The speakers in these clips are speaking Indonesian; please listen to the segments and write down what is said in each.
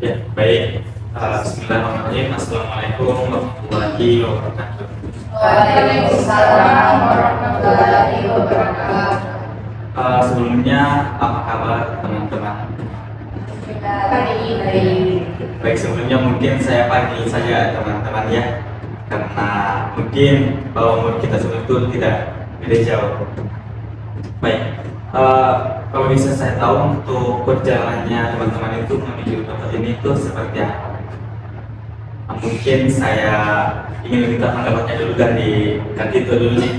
Ya, baik. Bismillahirrahmanirrahim. Assalamualaikum warahmatullahi wabarakatuh. Waalaikumsalam warahmatullahi wabarakatuh. Sebelumnya, apa kabar teman-teman? Baik. Baik, sebelumnya mungkin saya panggil saja teman-teman ya, karena mungkin umur kita semua itu tidak beda jauh. Baik, kalau bisa saya tahu untuk perjalanannya teman-teman itu menuju tempat ini itu seperti apa? Mungkin saya ingin minta pendapatnya dulu dari Kak Tito dulu nih.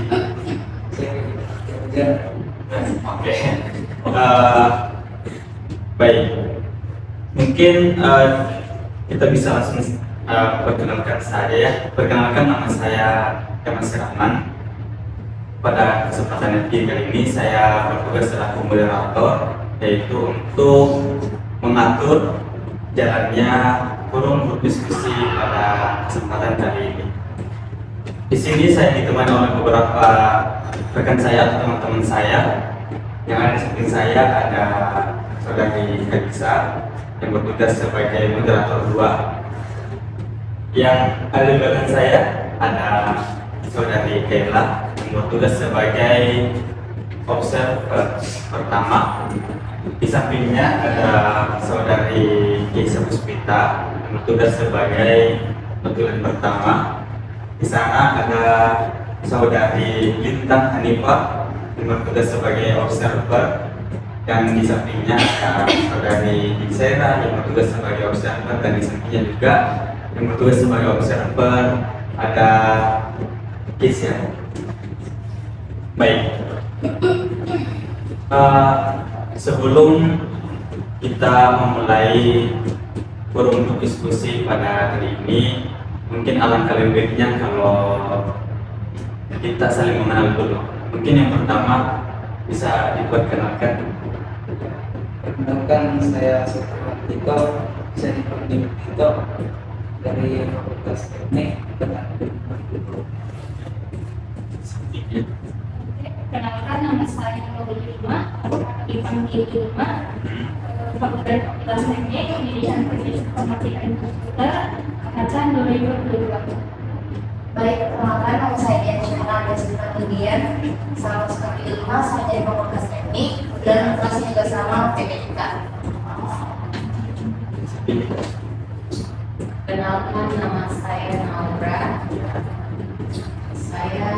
Oke. Baik. Mungkin kita bisa langsung perkenalkan saja ya. Perkenalkan, nama saya Kemas Rahman. Pada kesempatan kali ini saya bertugas selaku moderator, yaitu untuk mengatur jalannya forum berdiskusi pada kesempatan kali ini. Di sini saya ditemani oleh beberapa rekan saya atau teman-teman saya. Yang ada di samping saya ada saudari Kadisa yang bertugas sebagai moderator 2. Yang ada di belakang saya ada saudari Kayla yang bertugas sebagai observer pertama. Di sampingnya ada saudari Keisha Puspita yang bertugas sebagai notulen pertama. Di sana ada saudari Lintang Hanifah yang bertugas sebagai observer, dan di sampingnya ada saudari Sera yang bertugas sebagai observer, dan di sampingnya juga yang bertugas sebagai observer ada Keisha. Baik. Sebelum kita memulai forum untuk diskusi pada hari ini, mungkin alangkah lebih baiknya kalau kita saling mengenal dulu. Mungkin yang pertama bisa diperkenalkan. Perkenalkan, saya Sultan Tito, saya dipanggil Tito dari Fakultas Teknik. Perkenalkan, nama saya Nurul Ilma, dipanggil Ilma, Fakultas Teknik, Pendidikan Informatika dan Komputer, angkatan 2022. Baik, perkenalkan, nama saya Dian Syahra Dian. Sama seperti Ilma, saya dari Fakultas Teknik dan kelasnya juga sama PPK. Kenalkan, nama saya Naura. Saya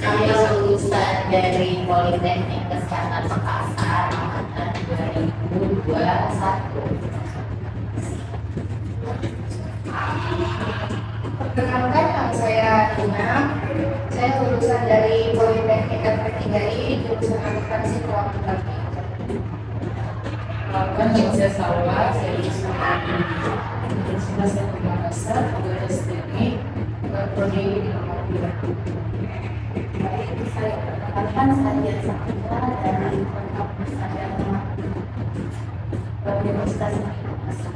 saya lulusan dari Politeknik Kesehatan Makassar angkatan 2021. Perkenalkan, nama saya Dina. Saya lulusan dari Politeknik FP3I jurusan akuntansi keuangan. Kenalkan, nama saya Salwa. Saya lulusan dari Universitas Makassar, Fakultas Teknik, prodi Informatika. Baik, saya perkenalkan, saya Sakura dari Fakultas Universitas Makassar.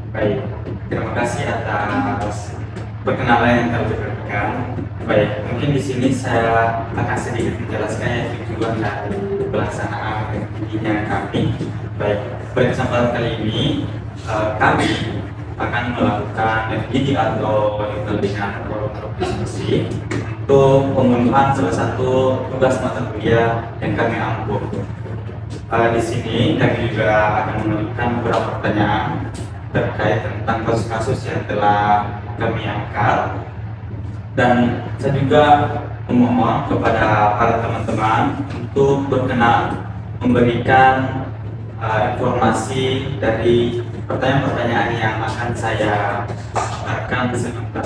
Baik, terima kasih atas perkenalan yang telah diberikan. Baik, mungkin di sini saya akan sedikit menjelaskan ya tujuan dari pelaksanaan kegiatan kami. Baik, pada kesempatan kali ini kami akan melakukan FGD atau dengan forum diskusi untuk pemenuhan salah satu tugas mata kuliah yang kami ampuh. Di sini kami juga akan menunjukkan beberapa pertanyaan terkait tentang kasus-kasus yang telah kami angkat, dan saya juga memohon kepada para teman-teman untuk berkenan memberikan informasi dari pertanyaan-pertanyaan yang akan saya sampaikan sebentar.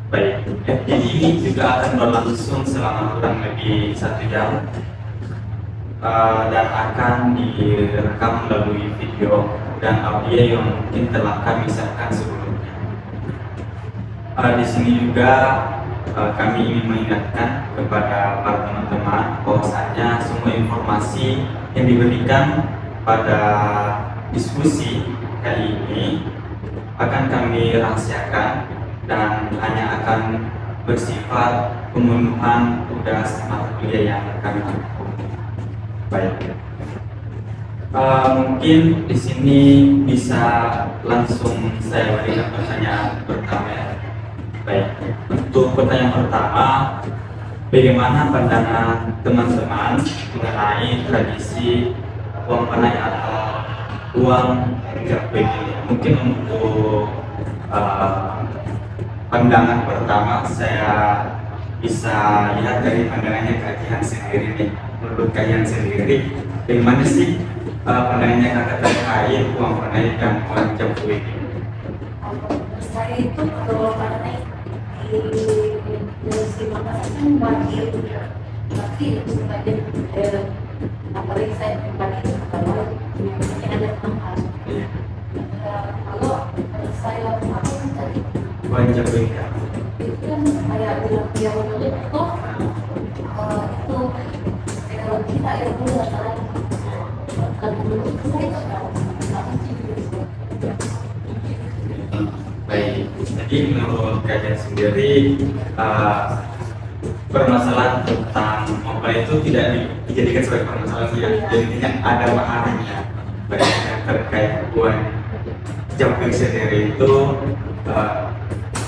Baik, FGD ini juga akan berlangsung selama kurang lebih 1 jam dan akan direkam melalui video dan audio yang mungkin telah kami siapkan sebelumnya. Di sini juga kami ingin mengingatkan kepada para teman-teman bahwasanya semua informasi yang diberikan pada diskusi kali ini akan kami rahasiakan dan hanya akan bersifat pemenuhan tugas mata kuliah yang kami tempuh. Baik. Mungkin di sini bisa langsung saya berikan pertanyaan pertama ya. Baik, untuk pertanyaan pertama, bagaimana pandangan teman-teman mengenai tradisi uang panai atau uang japek ini? Mungkin untuk pandangan pertama saya bisa lihat dari pandangannya kalian sendiri nih. Menurut kalian sendiri, bagaimana sih pandangannya kakak terkait uang panai dan uang japek ini? Saya itu kalau panai di Makassar kan wakil sebagai apalagi saya tempat itu kalau mungkin ada tempat kalau saya apa tadi Uang japek itu kan kayak biar dulu itu kalau kita yang dulu adalah kalau dulu saya itu apa sih Baik, jadi menurut kalian sendiri permasalahan tentang uang itu tidak dijadikan sebagai permasalahan ya, intinya ada mahalnya. Baik yang terkait uang japek sendiri itu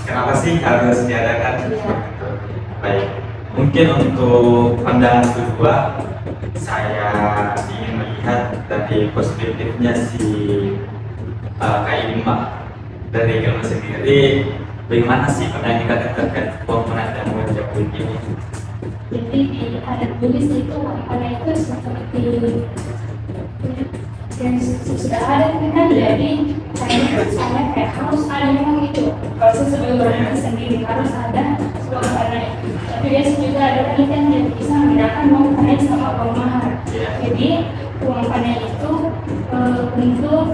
kenapa sih harus diadakan seperti itu? Baik, mungkin untuk pandangan kedua saya ingin melihat dari perspektifnya si Kak Ilma. Dari kamu sendiri, bagaimana sih pandangan kakak terkait uang panai dan uang japek ini? Jadi di adat Bugis itu pada itu seperti yang sudah ada kan, jadi saya kayak harus ada memang itu proses sebelum berangkat sendiri harus ada uang panai. Tapi biasanya juga ada penelitian yang bisa membedakan uang panai sama uang mahar. Jadi uang panai itu untuk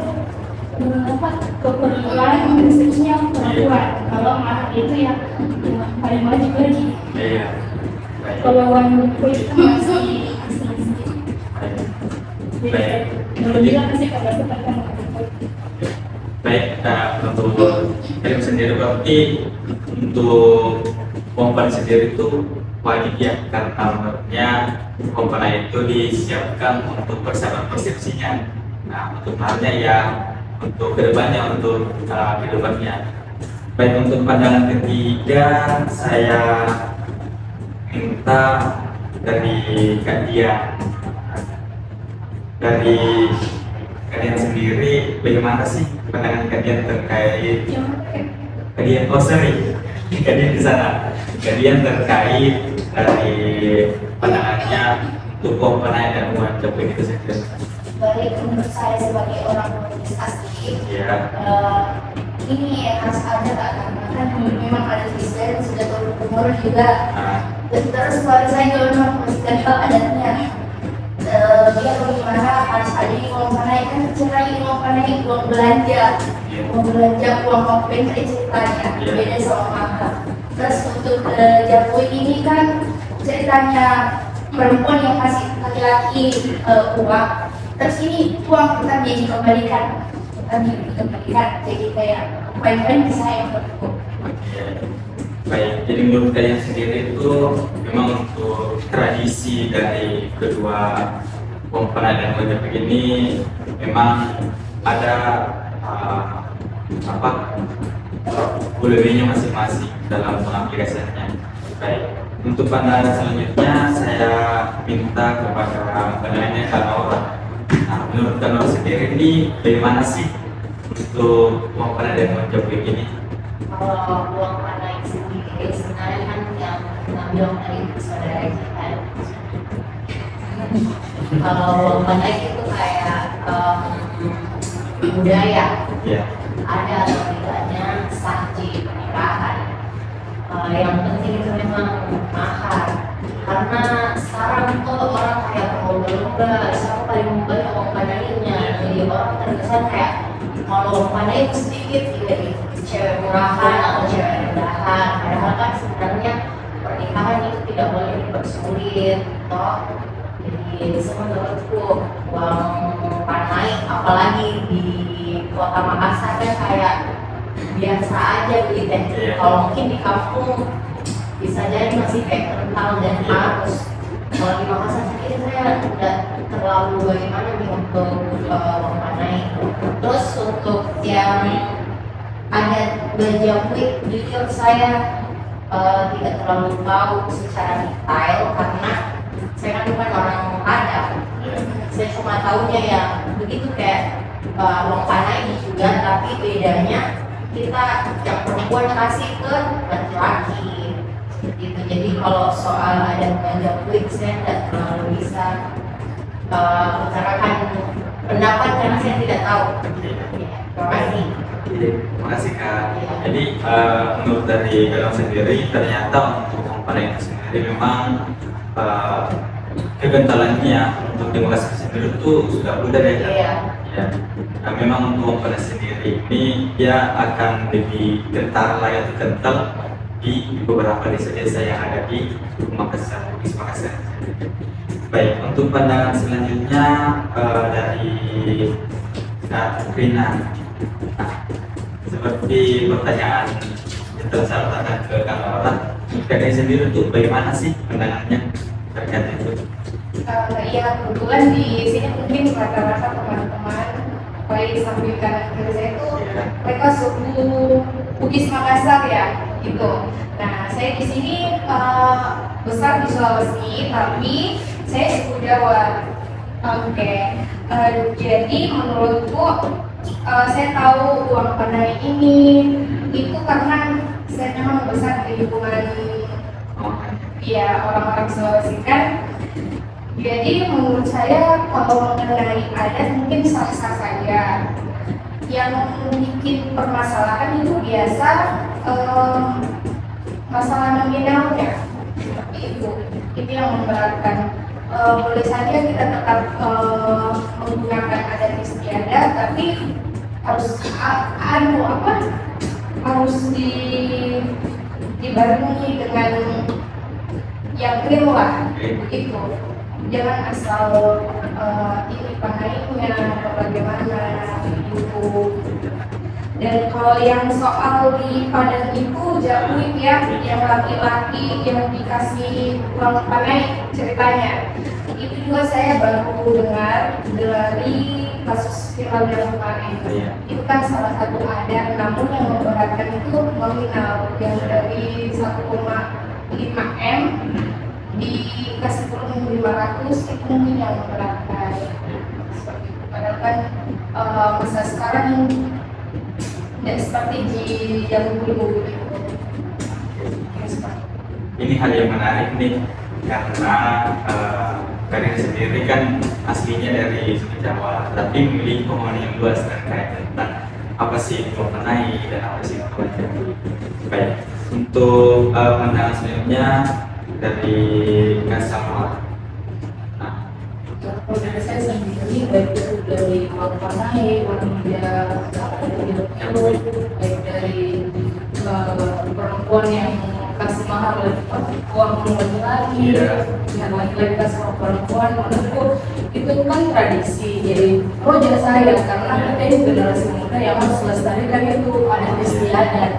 keperluan rezekinya perempuan. Kalau mahar itu yang paling wajib lagi. Iya. Baik. Kalau uang buku itu masih Baik. Alhamdulillah pasti kalau kita akan Baik, untuk kalian sendiri berarti untuk uang panai sendiri itu wajib ya, karena menurutnya uang panai itu disiapkan untuk persiapan persepsinya. Nah, untuk mahalnya ya untuk kedepannya, untuk kedepannya. Baik, untuk pandangan ketiga saya minta dari Kak Dia, dari kalian sendiri bagaimana sih pandangan kalian terkait kalian kalian di sana kalian terkait dari pandangannya untuk uang panai dan uang japek itu sendiri? Baik, menurut saya sebagai orang Bugis asli, Ya. ini harus ada karena kan memang ada Kristen sudah turun juga. Terus kalau saya juga memang masih kenal adatnya. Dia bagaimana harus ada uang panai kan cerai uang panai uang belanja, uang kopeng ceritanya beda sama mahar. Terus untuk japek ini kan ceritanya perempuan yang kasih laki-laki uang. Terus ini uang bukan dia dikembalikan, jadi kayak poin-poin saya yang berhukum. Baik, jadi menurut kalian sendiri itu memang untuk tradisi dari kedua uang panai dan uang japek ini memang ada lebihnya masing-masing dalam pengaplikasiannya. Baik, untuk pandangan selanjutnya saya minta kepada pandangannya Kak Nora. Nah, menurut Kak Nora sendiri ini bagaimana sih untuk uang panai dan uang japek ini? Kalau uang panai sendiri sebenarnya kan yang ngambil dari saudara kita. Kalau uang panai itu kayak budaya, Ya. ada atau tidaknya saji pernikahan. Yang penting itu memang mahar, karena sekarang tuh orang kayak berlomba-lomba siapa paling banyak uang panainya. Jadi orang terkesan kayak kalau uang panai itu sedikit jadi cewek murahan atau cewek rendahan. Padahal kan sebenarnya pernikahan itu tidak boleh dipersulit, toh. Jadi menurutku uang panai apalagi di kota Makassar kan kayak biasa aja begitu. Iya. Kalau mungkin di kampung bisa jadi masih kayak kental dan halus. Kalau di Makassar sendiri saya udah terlalu bagaimana nih untuk memaknai. Terus untuk yang adat Bajaput, jujur saya tidak terlalu tahu secara detail karena saya kan bukan orang Padang. Saya cuma tahunya ya begitu kayak Longpanai juga, tapi bedanya kita yang perempuan kasih ke laki-laki gitu. Jadi kalau soal adat Bajaput saya tidak terlalu bisa utarakan pendapat karena saya tidak tahu. Terima kasih. Terima kasih Kak. Jadi menurut dari Galang sendiri ternyata untuk komponen itu sendiri memang kekentalannya untuk demokrasi sendiri itu sudah mudah ya Kak. Iya. Ya. Nah, memang untuk komponen sendiri ini dia akan lebih kental atau kental di beberapa desa-desa yang ada di Makassar, Bugis Makassar. Baik, untuk pandangan selanjutnya dari Kak Rina. Nah, seperti pertanyaan yang telah saya letakkan ke Kak Laura, Kak sendiri untuk bagaimana sih pandangannya terkait itu? Iya, kebetulan di sini mungkin rata-rata teman-teman apalagi samping kanan kiri saya itu mereka suku Bugis Makassar ya, gitu. Nah, saya di sini besar di Sulawesi, tapi saya suku Jawa. Oke, jadi menurutku saya tahu uang panai ini itu karena saya memang besar di lingkungan ya orang-orang Sulawesi kan. Jadi menurut saya kalau mengenai adat mungkin sah-sah saja. Yang bikin permasalahan itu biasa masalah nominalnya. Seperti itu yang memberatkan. Boleh saja kita tetap menggunakan adat istiadat, tapi harus harus dibarengi dengan yang real lah, begitu. Jangan asal ini panainya atau bagaimana itu. Dan kalau yang soal di Padang itu Japut ya, yang laki-laki yang dikasih uang panai ceritanya, itu juga saya baru dengar dari kasus viral yang kemarin. Itu kan salah satu adat, namun yang memberatkan itu nominal yang dari 1,5 M dikasih turun 500, itu mungkin yang memberatkan. Seperti itu. Padahal kan masa sekarang dan seperti di zaman dulu gitu. Ini hal yang menarik nih karena Karin sendiri kan aslinya dari suku Jawa, tapi memiliki pemahaman yang luas terkait tentang apa sih mengenai dan apa sih pelajaran. Baik, untuk pandangan selanjutnya dari Kak Salma. Kalau dari saya sendiri, baik itu dari uang panai, uang dia baik dari perempuan yang kasih mahal uang laki-laki, yang laki-laki kasih uang perempuan, menurutku itu kan tradisi. Jadi jangan sayang karena kita ini generasi muda yang harus melestarikan itu adat istiadat.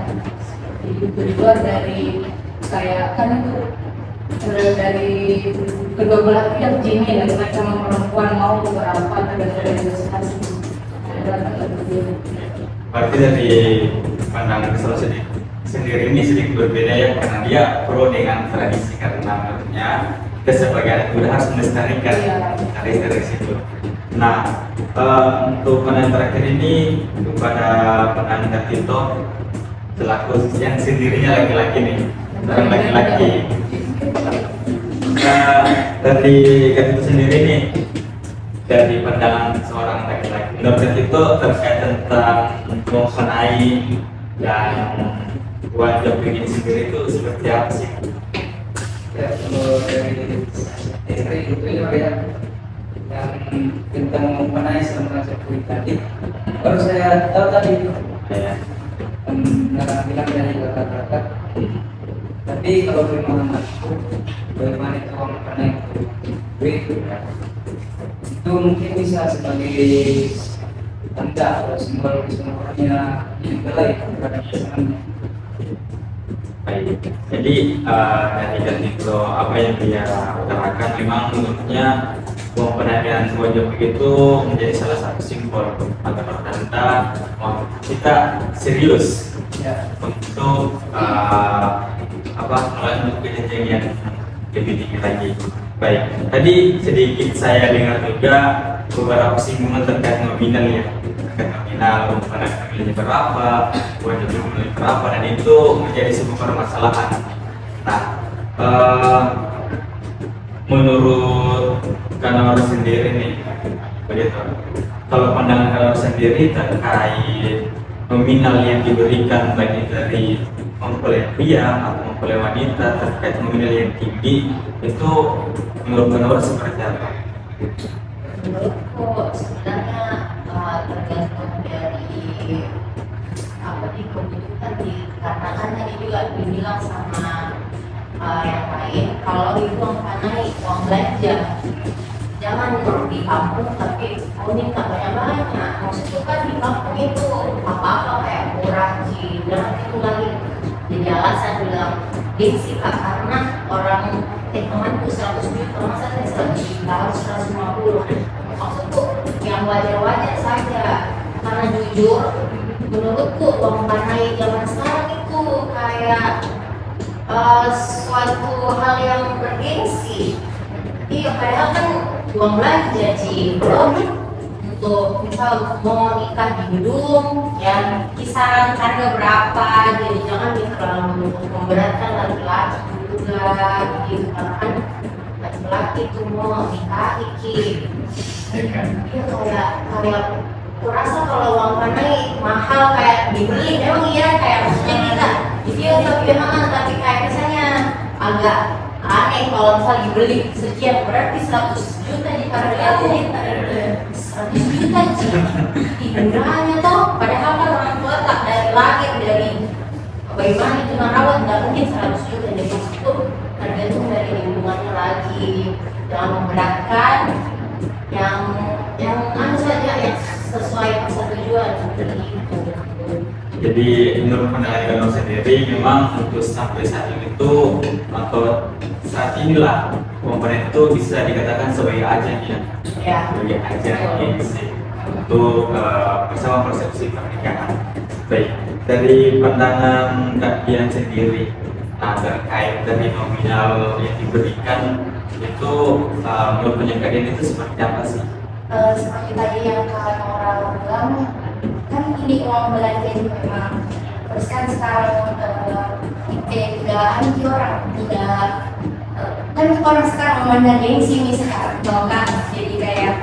Itu juga dari kayak kan itu dari kedua belah pihak Jimmy dan sama perempuan mau berapa tergantung dari legislasi. Berarti dari pandangan Sulawesi sendiri ini sedikit berbeda ya, karena dia pro dengan tradisi karena menurutnya kita sebagai anak muda harus melestarikan dari situ. Nah, untuk pandangan terakhir ini kepada pandangan Kak Tito selaku yang sendirinya laki-laki nih, orang laki-laki. Dari Kak Tito sendiri nih, dari pandangan seorang laki-laki, menurut Kak Tito terkait tentang mengenai dan wajib bikin sendiri itu seperti apa sih? Ya, kalau dari itu ya yang tentang mengenai sama seperti tadi, baru saya tahu tadi itu bilang dari kakak-kakak. Tapi kalau pemahamanku bagaimana itu mengenai itu mungkin bisa sebagai tanda atau simbol kesemuanya yang belai terhadap pasangannya. Baik. Jadi dari itu apa yang dia utarakan memang menurutnya uang penagihan wajib itu menjadi salah satu simbol atau pertanda bahwa kita serius Ya. untuk mulai untuk jenjang yang lebih tinggi lagi. Baik, tadi sedikit saya dengar juga beberapa singgungan terkait nominal ya, terkait nominal uang penagihannya berapa, wajib nominalnya berapa, dan itu menjadi sebuah permasalahan. Nah, menurut Kanawar sendiri nih, begitu. Kalau pandangan Kanawar sendiri terkait nominal yang diberikan baik dari mempelai pria atau mempelai wanita terkait nominal yang tinggi itu menurut Kanawar seperti apa? Menurutku sebenarnya tergantung dari apa di kebutuhan karena kan tadi juga dibilang sama yang lain kalau itu naik uang belanja jangan di kampung tapi mau minta banyak-banyak. Maksudnya kan di kampung itu apa-apa kayak murah sih, jangan itu lagi jadi alasan bilang gengsi kak karena orang temanku 100 juta masa saya 100 juta harus 150. Maksudku yang wajar-wajar saja karena jujur menurutku uang panai zaman sekarang itu kayak suatu hal yang bergengsi. Iya, padahal kan uang belanja sih, untuk misal mau nikah di gedung yang kisaran harga berapa, jadi jangan terlalu memberatkan laki-laki juga gitu kan laki-laki itu mau nikah iki. Iya kayak kurasa kalau uang panai mahal kayak dibeli memang iya kayak maksudnya kita video tapi tapi kayak misalnya agak aneh kalau misalnya dibeli sekian berarti 100 juta di harganya 100 juta sih benerannya toh padahal kan orang tua tak dari lahir dari bagaimana itu merawat nggak mungkin 100 juta jadi itu tergantung dari lingkungannya lagi jangan memberatkan yang anu saja yang sesuai pasar tujuan seperti itu. Jadi menurut pandangan Kanawar sendiri memang untuk sampai saat ini itu atau saat inilah komponen itu bisa dikatakan sebagai ajang ya, sebagai ajang gengsi untuk bersama persepsi pernikahan. Baik, dari pandangan Kak Dian sendiri terkait dari nominal yang diberikan itu menurut pandangan Kak Dian itu seperti apa sih? Seperti tadi yang Kak Nora bilang kan ini uang belanja itu memang terus kan sekarang tidak anti orang tidak kan orang sekarang memandang gengsi nih sekarang kan jadi kayak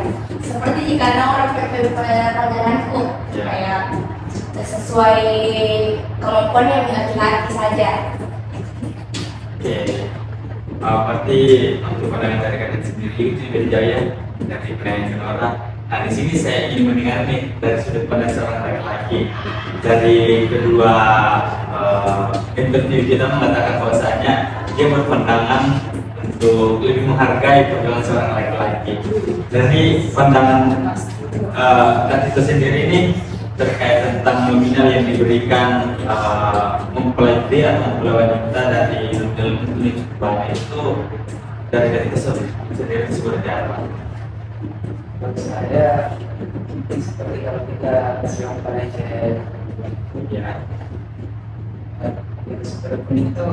seperti jika orang perjalananku kayak sesuai kemampuannya laki-laki saja. Oke, berarti untuk pandangan dari Kak Dian sendiri itu berjaya dari penyanyi Kanawar. Nah di sini saya ingin mendengar nih dari sudut pandang seorang laki-laki. Dari kedua interview kita mengatakan bahwasanya dia berpandangan untuk lebih menghargai perjuangan seorang laki-laki. Dari pandangan Kak Tito sendiri ini terkait tentang nominal yang diberikan mempelai pria atau mempelai wanita dari nominal ini cukup banyak itu dari Kak Tito sendiri seperti apa? Menurut saya mungkin seperti kalau kita kasih uang panai Ya, seperti itu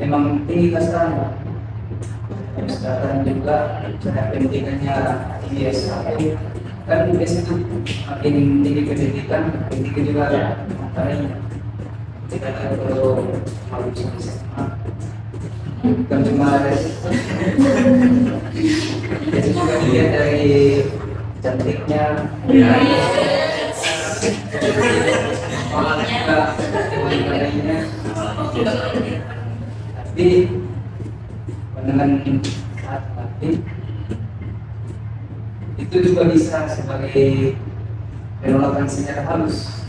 memang tinggi kasaran. Sekarang juga pendidikannya tinggi sekali. Kan biasanya itu makin tinggi pendidikan, makin tinggi juga panainya. Kita kalau mau SMA bukan cuma dari jadi juga dilihat dari cantiknya orangnya wanitanya tapi pandangan saat mati itu juga bisa sebagai penolakan secara halus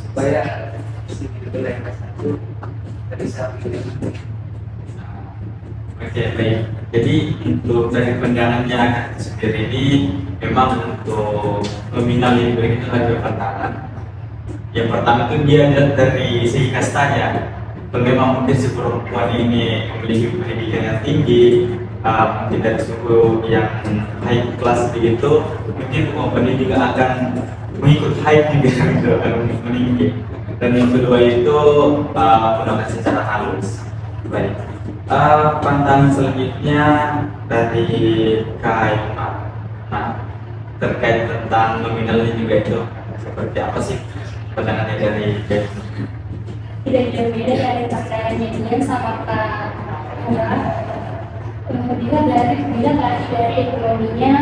supaya sedikit berlengkap satu dari sapi. oke baik. Jadi untuk dari pandangannya Kak sendiri ini memang untuk nominal yang diberikan itu adalah pandangan Yang pertama itu dia lihat dari segi kastanya. Kalau memang mungkin si perempuan ini memiliki pendidikan yang tinggi, mungkin dari suku yang high class begitu, mungkin perempuan ini juga akan mengikut high juga gitu, akan meninggi. Dan yang kedua itu pendapat secara halus. Baik. Pandangan selanjutnya dari Kak Ima. Nah, terkait tentang nominalnya juga itu seperti apa sih pandangannya dari Kak Ima? Tidak jauh beda dari pandangannya dia sama Kak Murad. Bila lagi dari ekonominya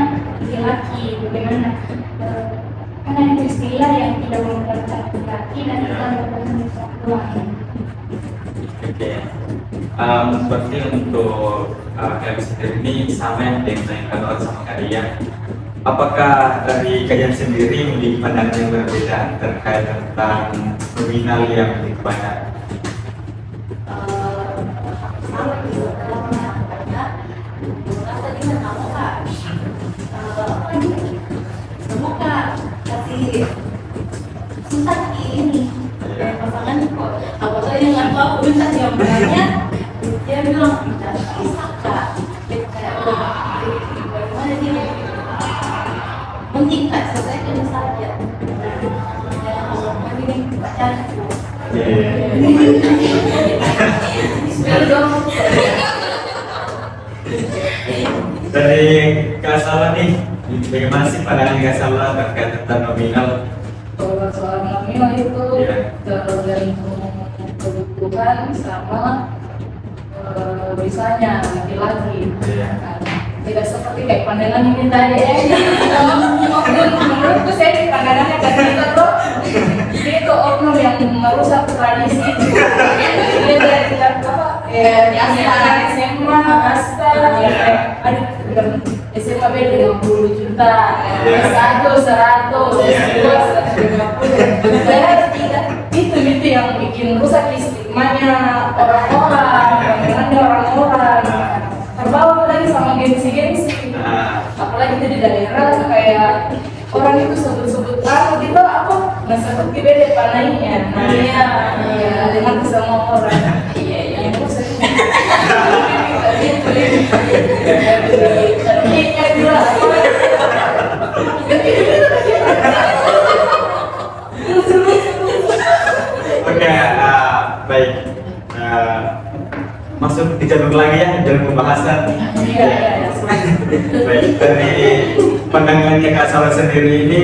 laki-laki, bagaimana? Kan ada istilah yang tidak memperhatikan laki dan tidak memperhatikan perempuan. Oke. Seperti untuk kalian sendiri ini sama yang ditanyakan sama kalian. Apakah dari kalian sendiri memiliki pandangan yang berbeda terkait tentang nominal yang lebih banyak? Sama gitu kalau banyak tadi nggak kamu kak kamu kak kasih susah ini pasangan kok aku tuh yang nggak tahu minta yang banyak dia bilang tidak bisa kak kayak bagaimana sih penting kak selesaikan saja kalau ini pacaran Dari Kak Salwa nih, bagaimana sih pandangan Kak Salwa terkait tentang nominal? Kalau soal nominal itu Iya. tergantung kebutuhan sama bisanya laki-laki. Iya. Tidak seperti kayak pandangan ini tadi menurutku saya pandangannya kayak gitu bro. Itu oknum yang merusak tradisi. Dia dari apa? Ya SMA, asta, ya kayak aduh SMA beda 50 juta, S1 100, S2 150. Saya tidak itu yang bikin rusak stigmanya orang-orang, pandangannya orang-orang. Terbawa lagi sama gengsi-gengsi. Apalagi itu di daerah kayak orang itu sebut-sebut gitu apa nggak sebut beda panainya iya dengan semua orang iya yang itu saya Oke, baik. Masuk di jalur lagi ya, jalur pembahasan. Baik, dari pandangannya Kak Salwa sendiri ini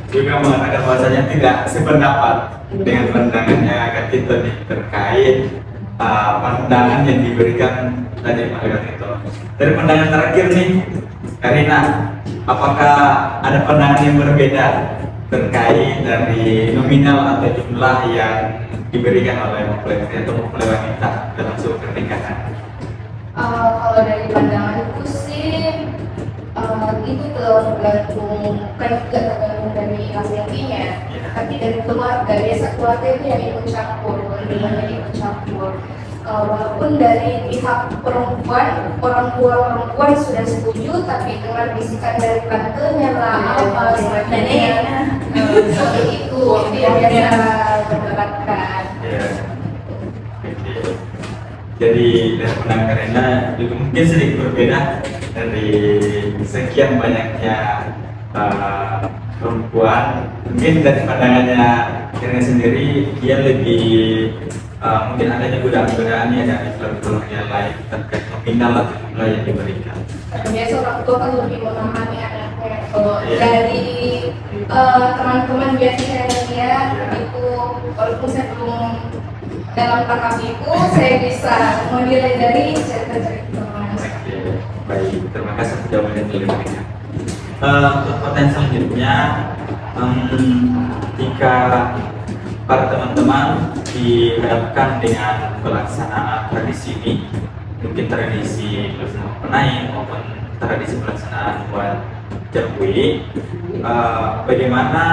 juga mengatakan bahwasanya tidak sependapat dengan pandangannya Kak Tito nih terkait pandangan yang diberikan tadi Pak Tito. Dari pandangan terakhir nih, Karina, apakah ada pandangan yang berbeda terkait dari nominal atau jumlah yang diberikan oleh mempelai atau mempelai wanita dalam sebuah pernikahan? Kalau dari pandanganku sih itu tergantung kan juga tergantung dari laki-lakinya tapi dari keluarga biasa keluarga itu yang ikut campur bagaimana ikut campur walaupun dari pihak perempuan orang tua perempuan sudah setuju tapi dengan bisikan dari tantenya lah apa neneknya seperti itu yang biasa mendapatkan. Jadi dari pandangan Karina juga mungkin sedikit berbeda dari sekian banyaknya perempuan. Mungkin dari pandangannya Karina sendiri dia lebih mungkin adanya godaan-godaan ya dari film-film yang lain terkait nominal atau jumlah yang diberikan. Biasa orang tua kan lebih memahami anaknya. Kalau dari teman-teman biasanya dia itu walaupun saya belum dalam tahap itu saya bisa menilai dari cerita-cerita teman. Baik, terima kasih sudah mendengarkan. Untuk pertanyaan selanjutnya, jika para teman-teman dihadapkan dengan pelaksanaan tradisi ini, mungkin tradisi pelaksanaan penai maupun tradisi pelaksanaan buat Jambu, bagaimana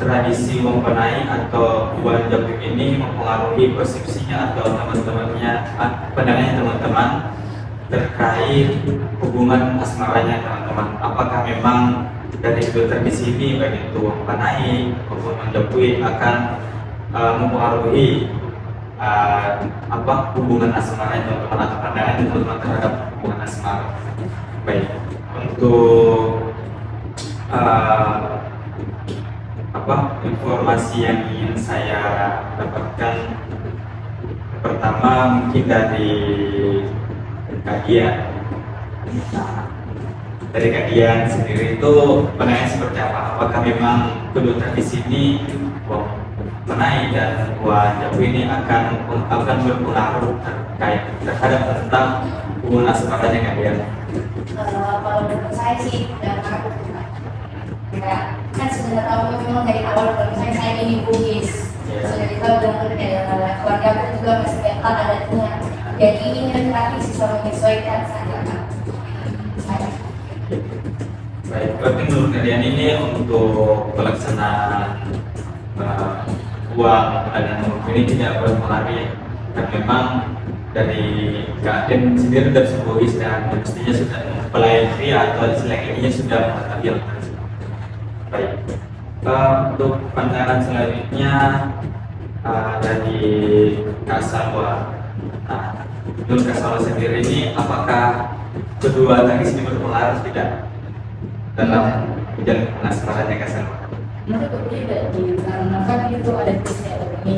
tradisi mempenai atau bulan Jambu ini mempengaruhi persepsinya atau teman-temannya, pandangannya teman-teman terkait hubungan asmaranya teman-teman. Apakah memang dari kedua tradisi ini baik itu Panai maupun Manjapui akan mempengaruhi hubungan asmara teman-teman atau pandangan teman-teman terhadap hubungan asmara. Baik, untuk informasi yang ingin saya dapatkan, pertama mungkin dari kajian. Dari kajian sendiri itu pandangan seperti apa? Apakah memang kedua tradisi ini Panai dan Manjapui ini akan berpengaruh terhadap tentang hubungan asmaranya kalian? Kalau menurut saya sih kan sudah tahu memang dari awal kalau misalnya saya ini Bugis, sudah tahu dengan keluarga aku juga masih kental adatnya, jadi ini nanti sisa menyesuaikan saja. Baik, berarti menurut kalian ini untuk pelaksanaan uang dan ini tidak berpengaruh ya? Dan memang dari keadaan sendiri dari Bugis dan mestinya sudah mempelajari atau istilahnya sudah mengetahui hal tersebut. Baik, untuk pandangan selanjutnya dari Kasalwa. Menurut Kasalwa sendiri ini apakah kedua tradisi ini berpengaruh tidak dalam menjalin asmaranya Kasalwa? Menurut tidak, karena kan itu ada kisah ini.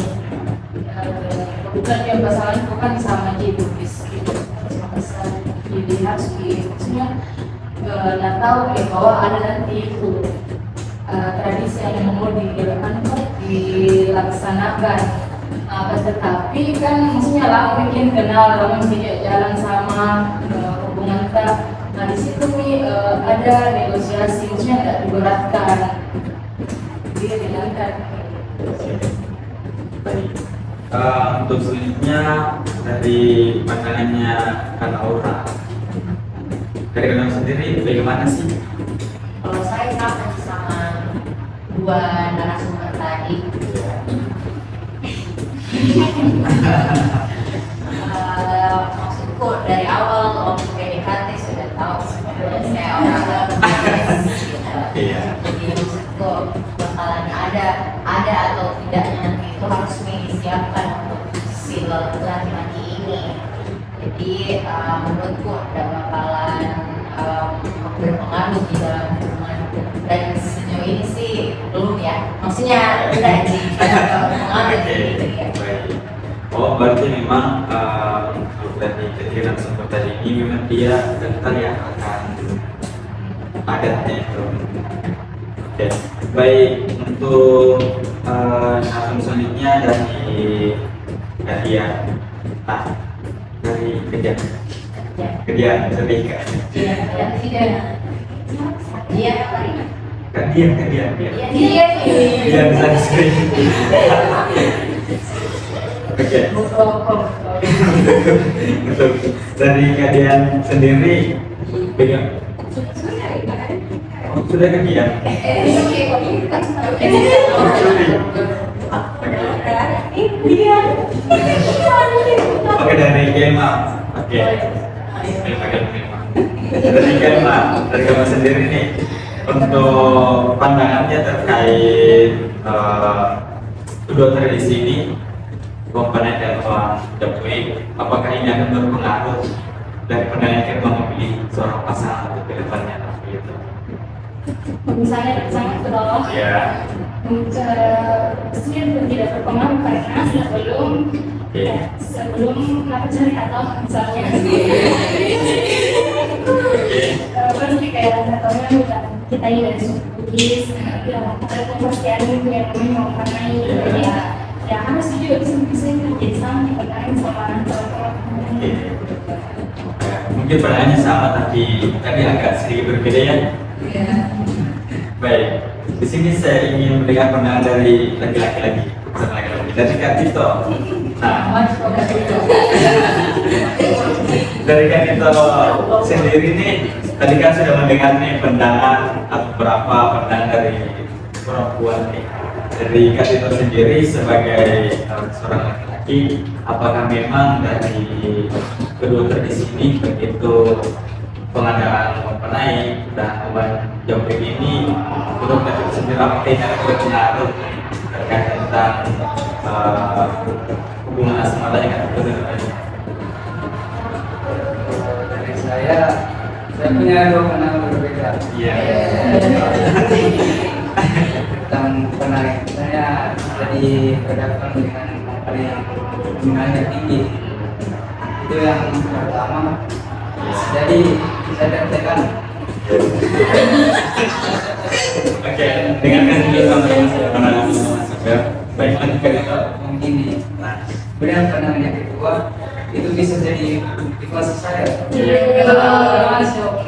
Bukan yang masalahnya bukan sama aja Bugis gitu. Jadi harus maksudnya nggak tahu ya bahwa ada nanti itu tradisi yang mau dilaksanakan. Tetapi kan maksudnya lama bikin kenal, lama tidak jalan sama hubungan kita. Nah di situ nih ada negosiasi, maksudnya nggak diberatkan, dia dijalankan. Baik. Untuk selanjutnya dari pandangannya Kak Aura, dari Kak sendiri bagaimana sih? Kalau saya sama dua narasumber tadi, maksudku dari awal waktu PDKT sudah tahu sebenarnya saya orang jadi maksudku bakalan ada atau tidaknya nanti itu harus disiapkan untuk si laki-laki ini. Jadi menurutku ada bakalan berpengaruh di dalam hubungan, dan sejauh ini sih belum ya, maksudnya udah sih berpengaruh gitu ya. Oh, berarti memang untuk dari ketiga narasumber tadi ini memang dia kental ya akan adatnya itu. Oke, baik, untuk narasumber selanjutnya dari kedian lebih ke kedian saksi. Oke. Untuk dari kalian sendiri bagaimana? Sudah kalian? Oke, dari Gema. Oke. Dari Gema, dari kamu sendiri nih, untuk pandangannya terkait kedua tradisi ini, Panai dan Manjapui, apakah ini akan berpengaruh dari pandangan kita memilih seorang pasangan untuk kedepannya? Gitu. Misalnya sangat ke bawah. Ya. Sebenarnya tidak berpengaruh karena sebelum cari atau misalnya baru kayak contohnya bukan kita ini dari suku Bugis, ada pasti ada yang namanya Panai, ya harus juga bisa jadi sama pandangan sama teman-teman. Mungkin pandangannya sama tapi tadi agak sedikit berbeda ya. Baik, di sini saya ingin mendengar pandangan dari laki-laki lagi, bukan laki-laki, dari Kak Tito. Nah, dari Kak Tito sendiri nih, tadi kan sudah mendengar nih pandangan atau berapa pandangan dari perempuan nih. Dari Kak Tito sendiri sebagai seorang laki-laki, apakah memang dari kedua tradisi ini begitu pengadaan penai dan uang jauh ini untuk dapat sendiri apa yang berpengaruh terkait tentang hubungan asmara yang ada Dari saya punya dua pandangan berbeda. Iya. Tentang penari, saya jadi berhadapan dengan paling nominalnya tinggi. Itu yang pertama. Jadi saya dapatkan. Oke, dengarkan dulu teman-teman ya. Baik, lanjutkan itu. Mungkin kemudian pandangan yang kedua itu bisa jadi motivasi saya. Iya. Masya Allah.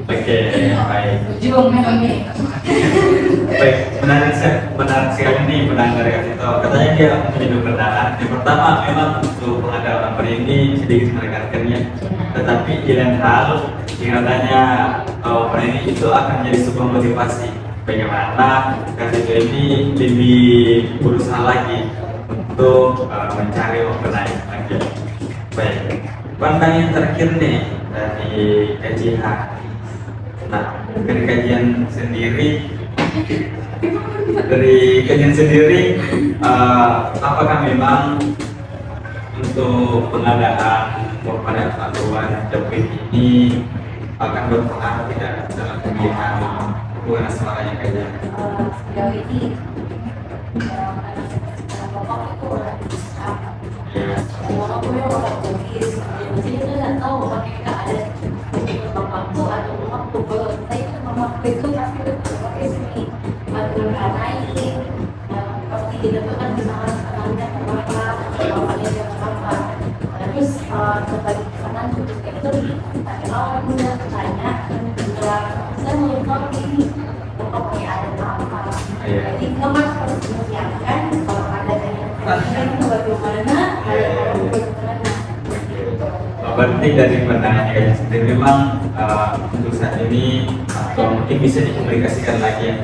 Oke, baik. Berjuang memang ini. Baik, menarik sekali nih pendengar itu. Katanya dia punya dua pandangan. Yang pertama memang untuk pengadaan ini sedikit menekankannya, tetapi di lain hal katanya ini itu akan menjadi sebuah motivasi bagaimana kartu ini lebih berusaha lagi untuk mencari penai lagi. Baik, pandangan yang terakhir nih dari KJH. Nah, dari kajian sendiri, apakah memang untuk pengadaan kepada aturan jauh ini akan berpengaruh tidak dalam pemilihan hubungan asmaranya kayaknya? Sejauh ini pokok itu orang Islam. Walaupun orang Bugis, jadi saya nggak tahu mereka ada bapakku atau mamaku. Kalau saya itu mamaku itu pasti pakai seni batu kanai, pasti didapatkan bersama temannya bapak, bapaknya yang apa. Terus kembali ke kanan kayak itu tanya orang muda tanya, saya mau tahu ini pokoknya ada apa. Jadi kamu harus menyiapkan kalau ada yang bagaimana Berarti dari pandangannya kayaknya sendiri memang untuk saat ini atau mungkin bisa dikomunikasikan lagi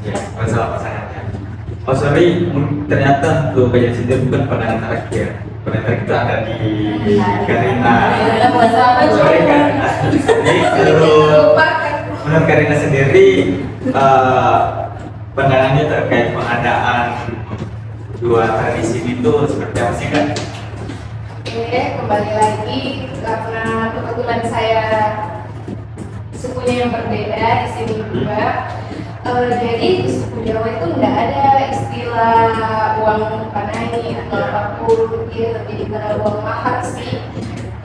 ya masalah pasangannya. Oh sorry, ternyata untuk kajian sendiri bukan pandangan terakhir. Pandangan terakhir itu ada di Karina. Sorry Karina. Jadi menurut Karina sendiri pandangannya terkait pengadaan dua tradisi itu seperti apa sih Kak? Oke, kembali lagi karena kebetulan saya sukunya yang berbeda di sini juga. Jadi di suku Jawa itu nggak ada istilah uang panai atau apapun, dia lebih dikenal uang mahar sih.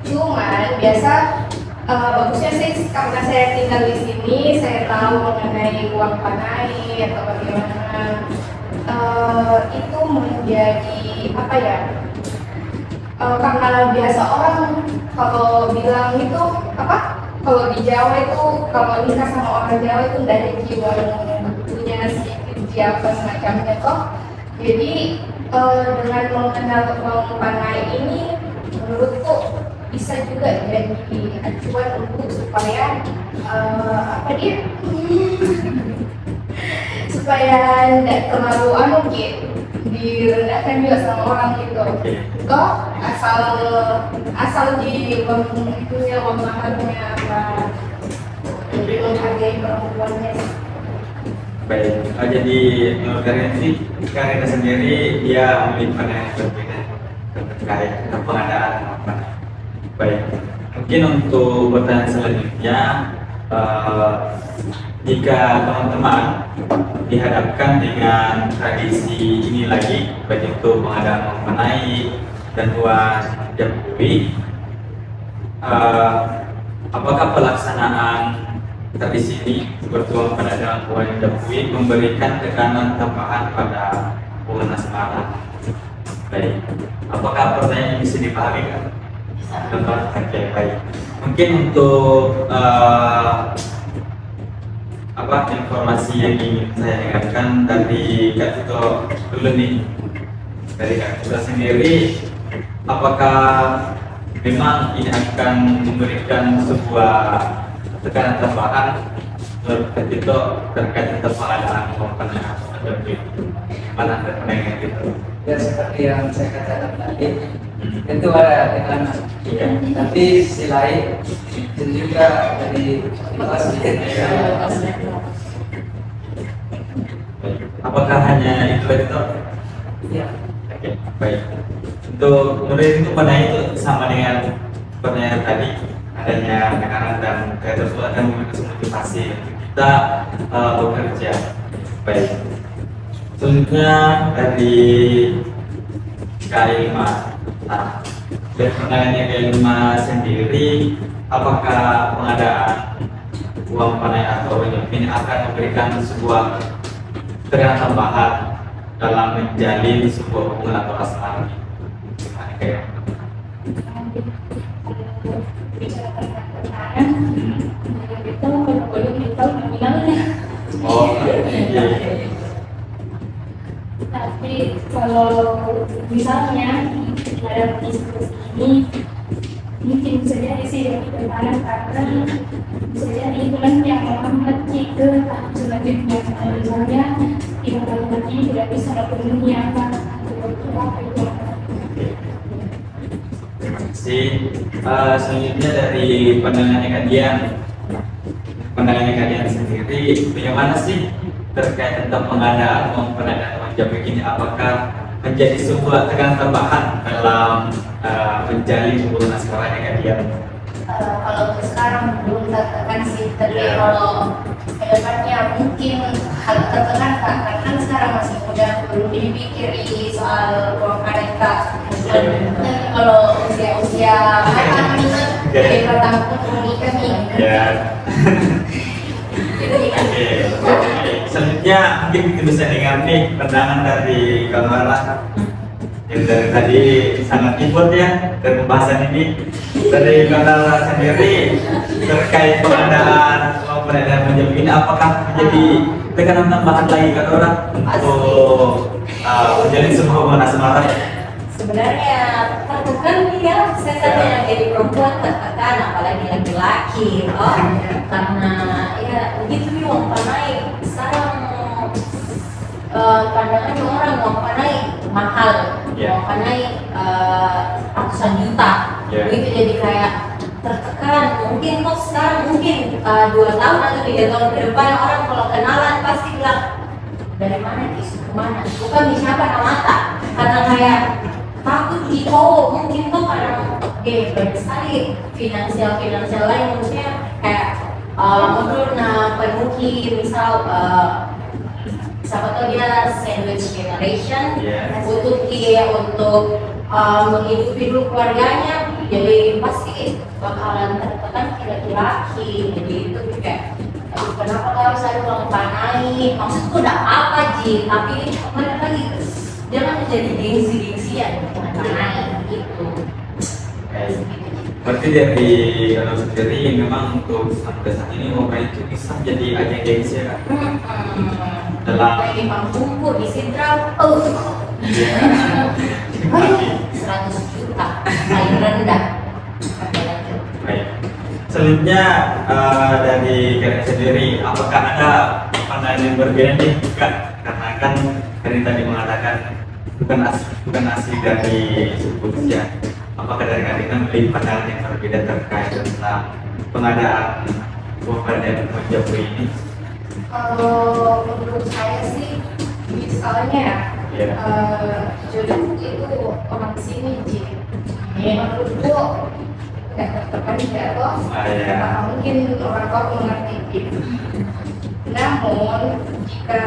Cuman biasa bagusnya sih karena saya tinggal di sini, saya tahu mengenai uang panai atau bagaimana itu menjadi apa ya? Karena biasa orang kalau bilang itu apa? Kalau di Jawa itu kalau nikah sama orang Jawa itu nggak ada jiwa yang punya sedikit siapa semacamnya toh. Jadi dengan mengenal uang panai ini menurutku bisa juga jadi acuan untuk supaya apa dia supaya tidak terlalu gitu direndahkan juga sama orang gitu. Toh asal di uang itunya uang maharnya apa lebih menghargai perempuannya. Baik, jadi menurut Karina sendiri dia memiliki pandangan yang berbeda terkait pengadaan apa. Baik, mungkin untuk pertanyaan selanjutnya, jika teman-teman dihadapkan dengan tradisi ini lagi, baik itu pengadaan mengenai dan uang jambi, apakah pelaksanaan tradisi ini seperti uang pengadaan uang jambi memberikan tekanan tambahan pada hubungan asmara? Baik, apakah pertanyaan ini bisa dipahami kan? Contoh, oke, baik. Mungkin untuk informasi yang ingin saya dengarkan dari Kak Tito dulu nih. Dari Kak Tito sendiri, apakah memang ini akan memberikan sebuah tekanan tambahan menurut Kak Tito terkait dengan pengadaan komponen atau mana ada pendengar gitu? ya seperti yang saya katakan tadi, itu ada tekanan. Iya. Tapi sisi lain itu juga dari motivasi. Apakah hanya itu editor? Ya, Oke, baik. Untuk menurut itu pada itu sama dengan pertanyaan tadi, adanya tekanan dan kreator itu akan memberikan motivasi untuk kita bekerja. Baik. Selanjutnya dari K5. Nah, dari penanganannya K5 sendiri, apakah pengadaan uang panai atau ini akan memberikan sebuah tekanan tambahan dalam menjalin sebuah hubungan atau asmara? Gimana kayak? Bicara tentang tekanan, itu kalau boleh kita nominalnya. Oh, iya. Tapi kalau misalnya dalam diskusi ini mungkin bisa jadi sih dari tekanan karena bisa jadi bulan yang menghambat ke tahap selanjutnya. Misalnya tiga kalimat ini tidak bisa memenuhi apa itu. Terima kasih. Selanjutnya dari pandangannya kalian sendiri, bagaimana sih terkait tentang pengadaan uang pengadaan uang jaminan ini? Apakah menjadi sebuah tekanan tambahan dalam menjalin hubungan asmaranya kalian? Kalau untuk sekarang belum tertekan sih, tapi Iya. kalau kedepannya mungkin hal tertekan Kak, karena kan sekarang masih muda, belum dipikiri soal uang mereka. Dan kalau usia-usia matang gitu, Iya. dari pertama menikah nih. Ya. Gitu ya. Oke. Selanjutnya mungkin kita bisa dengar nih pandangan dari Kamala yang dari tadi sangat input ya dari pembahasan ini. Dari Kamala sendiri terkait pengadaan uang pengadaan menjamin ini, apakah menjadi tekanan tambahan lagi ke orang untuk menjalin sebuah hubungan asmara? Sebenarnya tertekan ya, saya kata yang jadi perempuan tertekan, apalagi laki-laki, karena ya begitu nih uang panai sekarang pandangannya orang uang panai mahal, Yeah. uang panai ratusan juta, Yeah. begitu jadi kayak tertekan. Mungkin kok sekarang mungkin 2 tahun atau 3 tahun ke depan orang kalau kenalan pasti bilang dari mana isu kemana, bukan di siapa namata, karena kayak takut di cowok mungkin tuh karena banyak sekali finansial lain, maksudnya kayak menurut penuki misal siapa tahu dia sandwich generation, Yes. untuk dia untuk menghidupi dulu keluarganya, jadi pasti bakalan tertekan laki-laki. Jadi itu kayak aduh, kenapa harus ada uang panai, maksudku udah apa Ji, tapi kembali lagi jangan menjadi gengsi-gengsian uang panai gitu. Berarti dari kalau sendiri memang untuk sampai saat ini orang itu bisa menjadi ajang gengsi ya kan? Dalam Lagi pangkumpul di Sidra, 100 juta, paling rendah. baik. Selanjutnya dari kalian sendiri, apakah ada pandangan yang berbeda nih? Kak? Karena kan kalian tadi mengatakan bukan asli dari suku Jogja. Apakah dari kalian memiliki pandangan yang berbeda terkait tentang pengadaan uang pengadaan uang Jawa ini? Kalau menurut saya sih, misalnya Ya. jodoh itu orang sini Ji. Menurutku nggak tertekan jatuh, Ya. mungkin orang tua mengerti gitu. Namun jika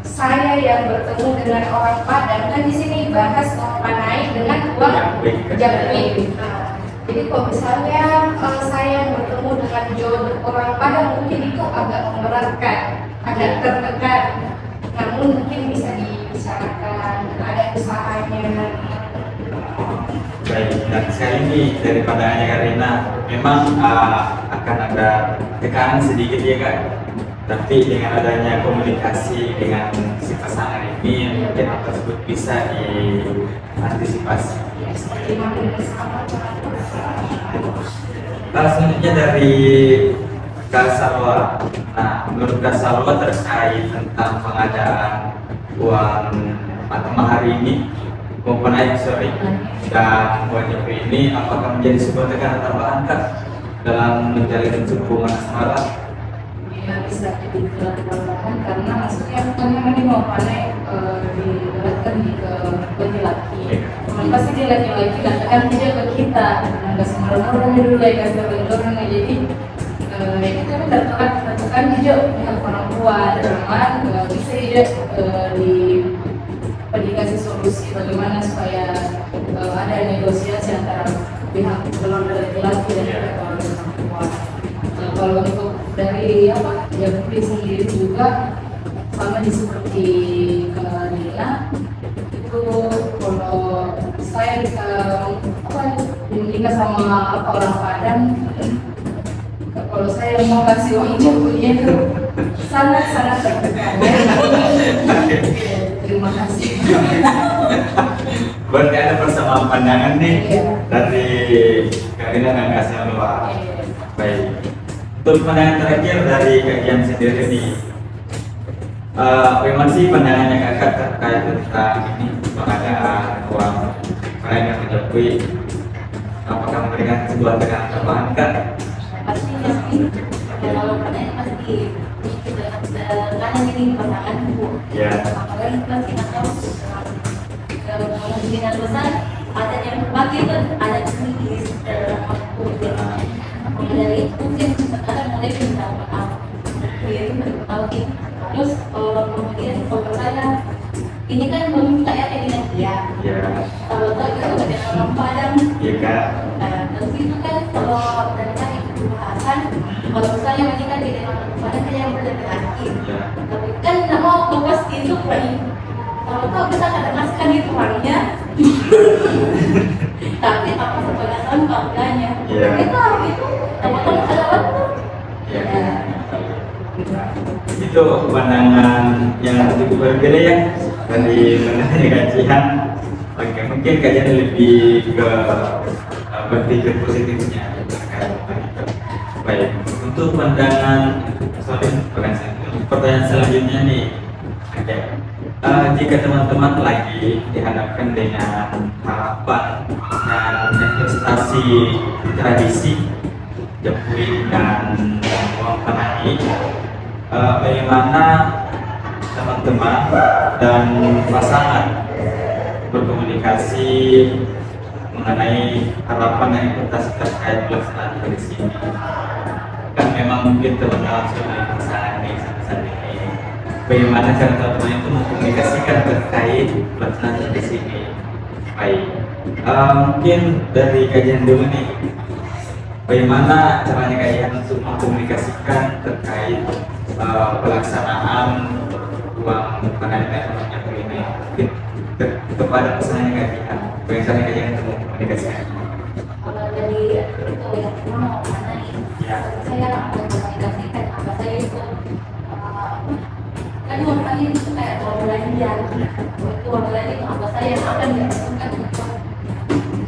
saya yang bertemu dengan orang Padang, kan di sini bahas mengenai dengan uang Jamin. Jadi kalau misalnya saya yang bertemu dengan jodoh orang Padang, mungkin itu agak memberatkan, agak tertekan. Namun mungkin bisa dibicarakan, ada usahanya. Baik, dan sekali ini dari pandangannya Karina, memang akan ada tekanan sedikit ya Kak. Tapi dengan adanya komunikasi dengan si pasangan ini, mungkin hal tersebut bisa diantisipasi. Seperti makin bersama. Selanjutnya dari Kak Salwa. Nah, menurut Kak Salwa terkait tentang pengadaan uang atau mahar ini maupun naik sorry dan uang JP ini apakah menjadi sebuah tekanan tambahan Kak dalam menjalin hubungan asmara? Ya bisa jadi tambahan karena maksudnya kan memang ini mau panen diberatkan ke laki-laki. Pasti dia laki-laki katakan dia ke kita, nggak sembarangan dulu ya kasih orang jadi itu kan tertekan juga pihak perempuan teman bisa juga dikasih solusi bagaimana supaya ada negosiasi antara pihak keluarga laki-laki dan pihak keluarga perempuan. Kalau untuk dari yang beli sendiri juga sama seperti ke Nila itu kalau saya nikah sama orang Padang, kalau saya mau kasih uang jauhnya itu sangat tertekan. Terima kasih. Berarti ada persamaan pandangan nih Iya. dari Karina dan Kak Selwa. Baik. Untuk pandangan terakhir dari kajian sendiri nih, bagaimana sih pandangannya kakak terkait tentang ini pengadaan uang lain yang menjauhi? Apakah memberikan sebuah tekanan tambahan Kak? Pasti kalau pertanyaan pasti karena ini pasanganku. Ya. Apalagi pasti tahu kalau kemungkinan besar ada yang berbagi kan ada sedikit dalam waktu. Dari itu mungkin sekarang mulai pindah terus kemudian kalau saya ini kan belum saya dengan dia. Ya. Kalau tak itu ada orang Padang. Iya Kak. Terus itu kan kalau dari tadi pembahasan kalau misalnya menikah di dalam Padang saya yang berlaki-laki. Ya. Tapi kan nggak mau lepas itu kan. Kalau tahu kita kadang masukkan itu uangnya. Tapi apa sebenarnya keluarganya? Iya. Itu teman-teman ada waktu. Ya. Itu pandangan yang cukup berbeda ya dari mengenai kajian. Oke, mungkin kajian lebih ke berpikir positifnya terkait hal itu. Baik, untuk pandangan pertanyaan selanjutnya nih. Oke. Jika teman-teman lagi dihadapkan dengan harapan dan investasi tradisi Jepun dan uang panai, bagaimana teman-teman dan pasangan berkomunikasi mengenai harapan dan investasi terkait pelaksanaan tradisi ini? Kan memang mungkin teman-teman sudah pasangan nih sampai saat ini. Bagaimana cara teman-teman itu mengkomunikasikan terkait pelaksanaan tradisi ini? Baik, mungkin dari kajian dulu nih. Bagaimana caranya kalian untuk mengkomunikasikan terkait pelaksanaan uang panai ini kepada pasangan kalian? Bagaimana kalian untuk mengkomunikasikan? Kalau dari itu ya mau mana nih? Ya. Saya akan komunikasikan apa saya itu kan uang kali itu kayak uang belanja. Itu uang belanja itu apa saya akan dilakukan untuk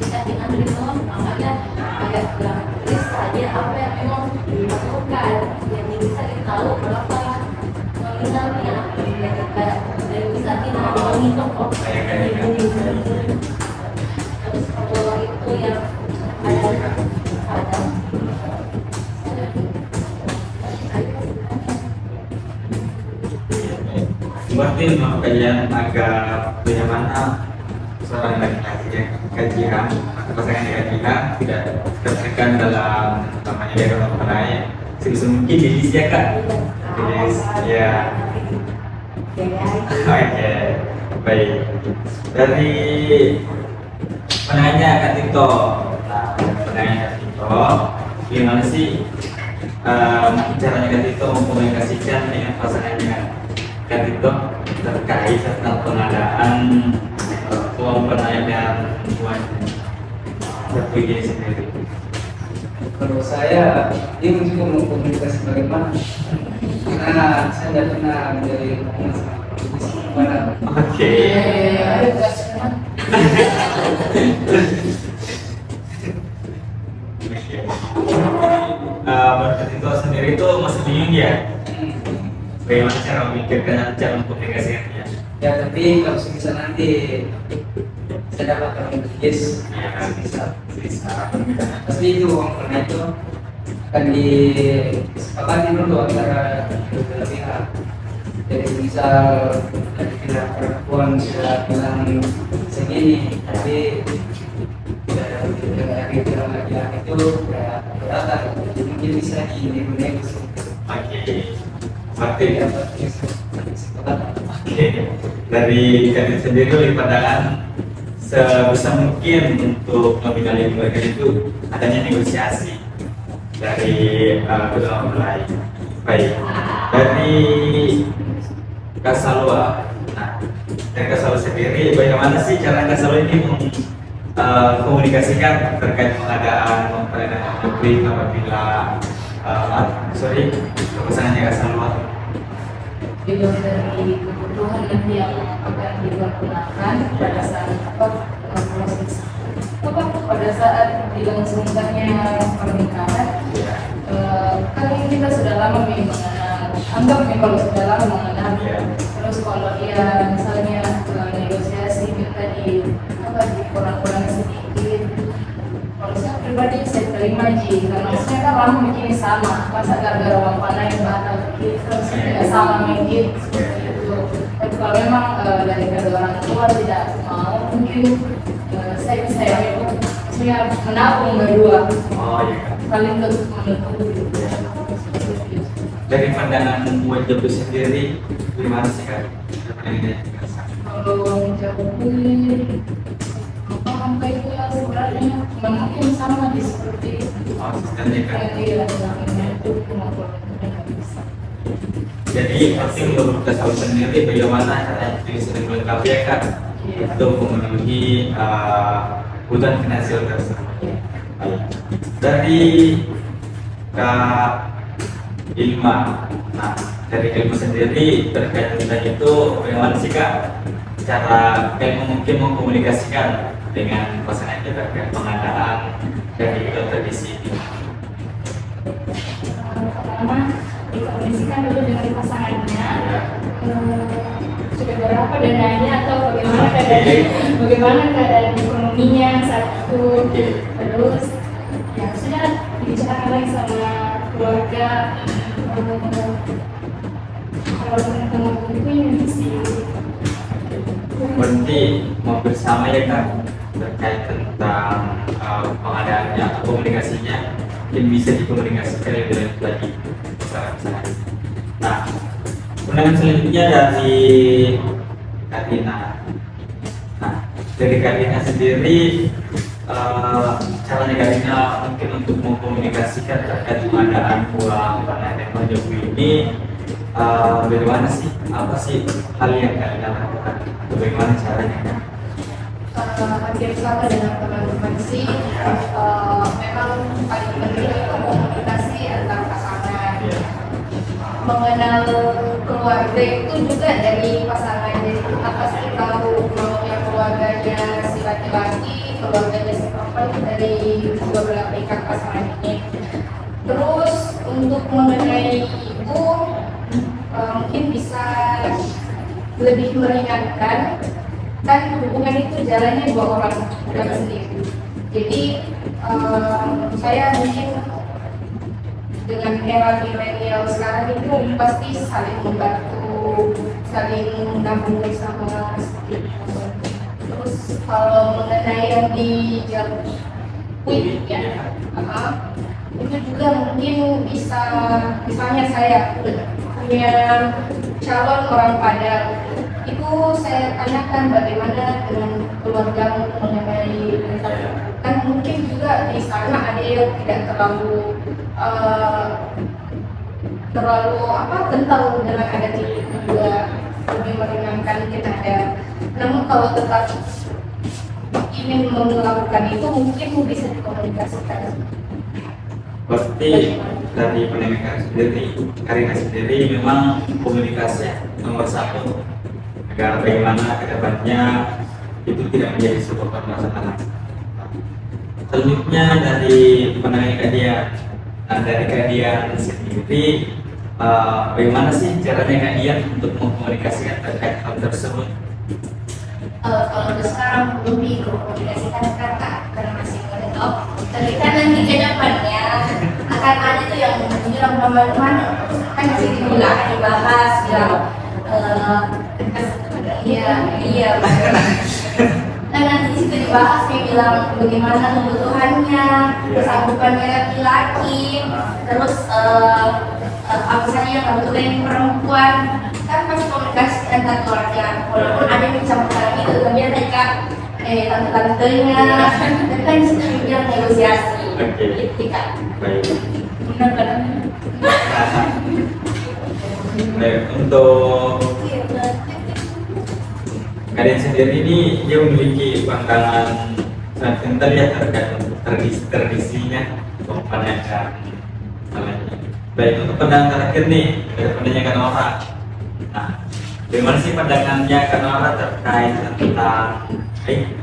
jika dengan itu makanya kayak gratis saja apa yang memang dimasukkan yang bisa ditahu berapa nominalnya dan juga dari bisa kita menghitung terus kalau itu yang ada Berarti menurut kalian agak bagaimana seorang laki-laki kajian atau pasangan yang kajian tidak tertekan dalam namanya dari orang panai sebisa mungkin jenis ya Kak? Jenis ya. Oke, baik. Dari penanya Kak Tito, penanya Kak Tito, gimana sih caranya Kak Tito mengkomunikasikan dengan pasangannya Kak Tito terkait tentang pengadaan uang panai dan uang terpilih sendiri? Kalau saya, dia juga mengkomunikasi bagaimana karena saya tidak pernah menjadi hubungan sama gimana. Oke. Menurut itu sendiri itu masih bingung ya? Bagaimana cara memikirkan cara mengkomunikasikannya? Ya nanti saya dapat orang yes bisa pasti itu uang karena itu akan disepakati dulu antara kedua pihak. Jadi misal dari pihak perempuan sudah bilang segini, tapi dari pihak laki-laki itu ya keberatan, mungkin bisa dinegosiasi. Oke. Berarti Dapat kesepakatan. oke. Dari kalian sendiri oleh pandangan sebisa mungkin untuk membina keluarga itu adanya negosiasi dari kedua mempelai. Baik. Dari Kak Salwa. Nah, dari Kak Salwa sendiri, bagaimana sih cara Kak Salwa ini komunikasikan terkait pengadaan mempelai apabila pasangannya Kak Salwa? Dilihat dari kebutuhan yang akan dilakukan pada saat proses pada saat dilangsungkannya pernikahan. Kali ini kita sudah lama mengenal, anggap nih kalau sudah lama mengenal, terus kalau dia misalnya negosiasi minta dikurang-kurang sedikit, kalau saya pribadi saya terima karena saya kan lama begini sama, masa gara-gara uang panah yang batal terus tidak sama mungkin seperti itu. Tapi kalau memang dari kedua orang tua tidak mau, mungkin saya bisa menabung berdua, Oh iya. saling menutupi. Dari pandangan wajah itu sendiri, gimana sih Kak? Kalau menjauhi apa itu ya sebenarnya mungkin sama di seperti Oh, sistemnya kan. yang itu maupun bisa. Jadi penting untuk kita tahu sendiri bagaimana cara bisa melengkapi ya Kak untuk memenuhi kebutuhan finansial tersebut. Baik. Dari Kak Ilma, nah dari Ilma sendiri terkait dengan itu bagaimana sih Kak cara mungkin mengkomunikasikan dengan pasangannya terkait pengadaan dari tradisi ini? Pertama dikondisikan dulu dengan pasangannya, sudah berapa dananya atau bagaimana keadaan ekonominya saat itu, terus ya sudah dibicarakan lagi sama keluarga, kalau ketemu itu sih. Berarti mau bersama ya Kak terkait tentang pengadaannya atau komunikasinya yang bisa dikomunikasikan lebih lanjut lagi bersama. Nah, undangan selanjutnya dari Katina. Nah, dari Katina sendiri caranya Katina mungkin untuk mengkomunikasikan terkait pengadaan uang dan Jokowi ini bagaimana sih? Apa sih hal yang Katina lakukan? Bagaimana caranya? Hampir sama dengan teman-teman sih, memang paling penting itu komunikasi antar pasangan. Mengenal keluarga itu juga dari pasangan, jadi kita pasti tahu maunya keluarganya si laki-laki, keluarganya si perempuan dari dua belah pihak pasangan ini. Terus untuk mengenai ibu, mungkin bisa lebih meringankan. Kan hubungan itu jalannya dua orang, bukan sendiri. Jadi saya mungkin dengan era milenial sekarang itu pasti saling membantu, saling menabung bersama seperti itu. Terus kalau mengenai yang di Jakarta ya, itu juga mungkin bisa, misalnya saya punya calon orang Padang, itu saya tanyakan bagaimana dengan keluarga mengenai kan mungkin juga di sana ada yang tidak terlalu kental dengan adat itu, juga lebih meringankan kita ada. Namun kalau tetap ingin melakukan itu mungkin bisa dikomunikasikan. Berarti dari pendidikan sendiri, Karina sendiri memang komunikasi nomor satu agar bagaimana kedepannya itu tidak menjadi sebuah permasalahan. Selanjutnya dari penanya kalian, dari kalian sendiri, bagaimana sih caranya kalian untuk mengkomunikasikan terkait hal tersebut? kalau untuk sekarang belum dikomunikasikan karena masih ngedetok. Tapi kan nanti ke depannya akan ada tuh yang menjelang kemana-mana kan masih dibahas bilang iya nah nanti di situ dibahas dia bilang bagaimana kebutuhannya, kesanggupannya laki-laki, terus apa saja yang kebutuhan perempuan kan pasti komunikasi antar keluarga walaupun ada yang bicara itu tapi ada kak tante-tantenya tapi kan disitu dibilang negosiasi etika Baik. benar kan? Baik, untuk kalian sendiri ini dia memiliki pandangan sangat kental ya terkait tradisinya mempertanyakan hal ini. Baik, untuk pandangan terakhir nih dari pandangannya Kanora. Nah, bagaimana sih pandangannya Kanora terkait tentang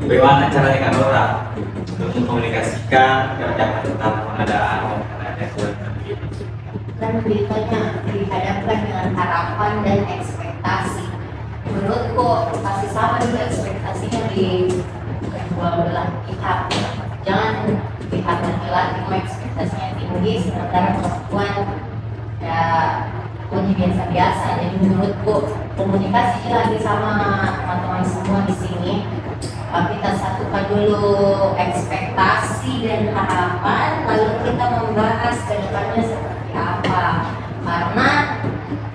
bagaimana caranya Kanora untuk mengkomunikasikan terkait tentang pengadaan keluarga ini? Kan beritanya dihadapkan dengan harapan dan ekspektasi. Menurutku pasti sama juga ekspektasinya di kedua belah pihak. Jangan pihak laki-laki mau ekspektasinya tinggi, sementara perempuan ya punya biasa-biasa. Jadi menurutku komunikasi lagi sama teman-teman semua di sini. Kita satukan dulu ekspektasi dan harapan, lalu kita membahas ke depannya seperti apa. Karena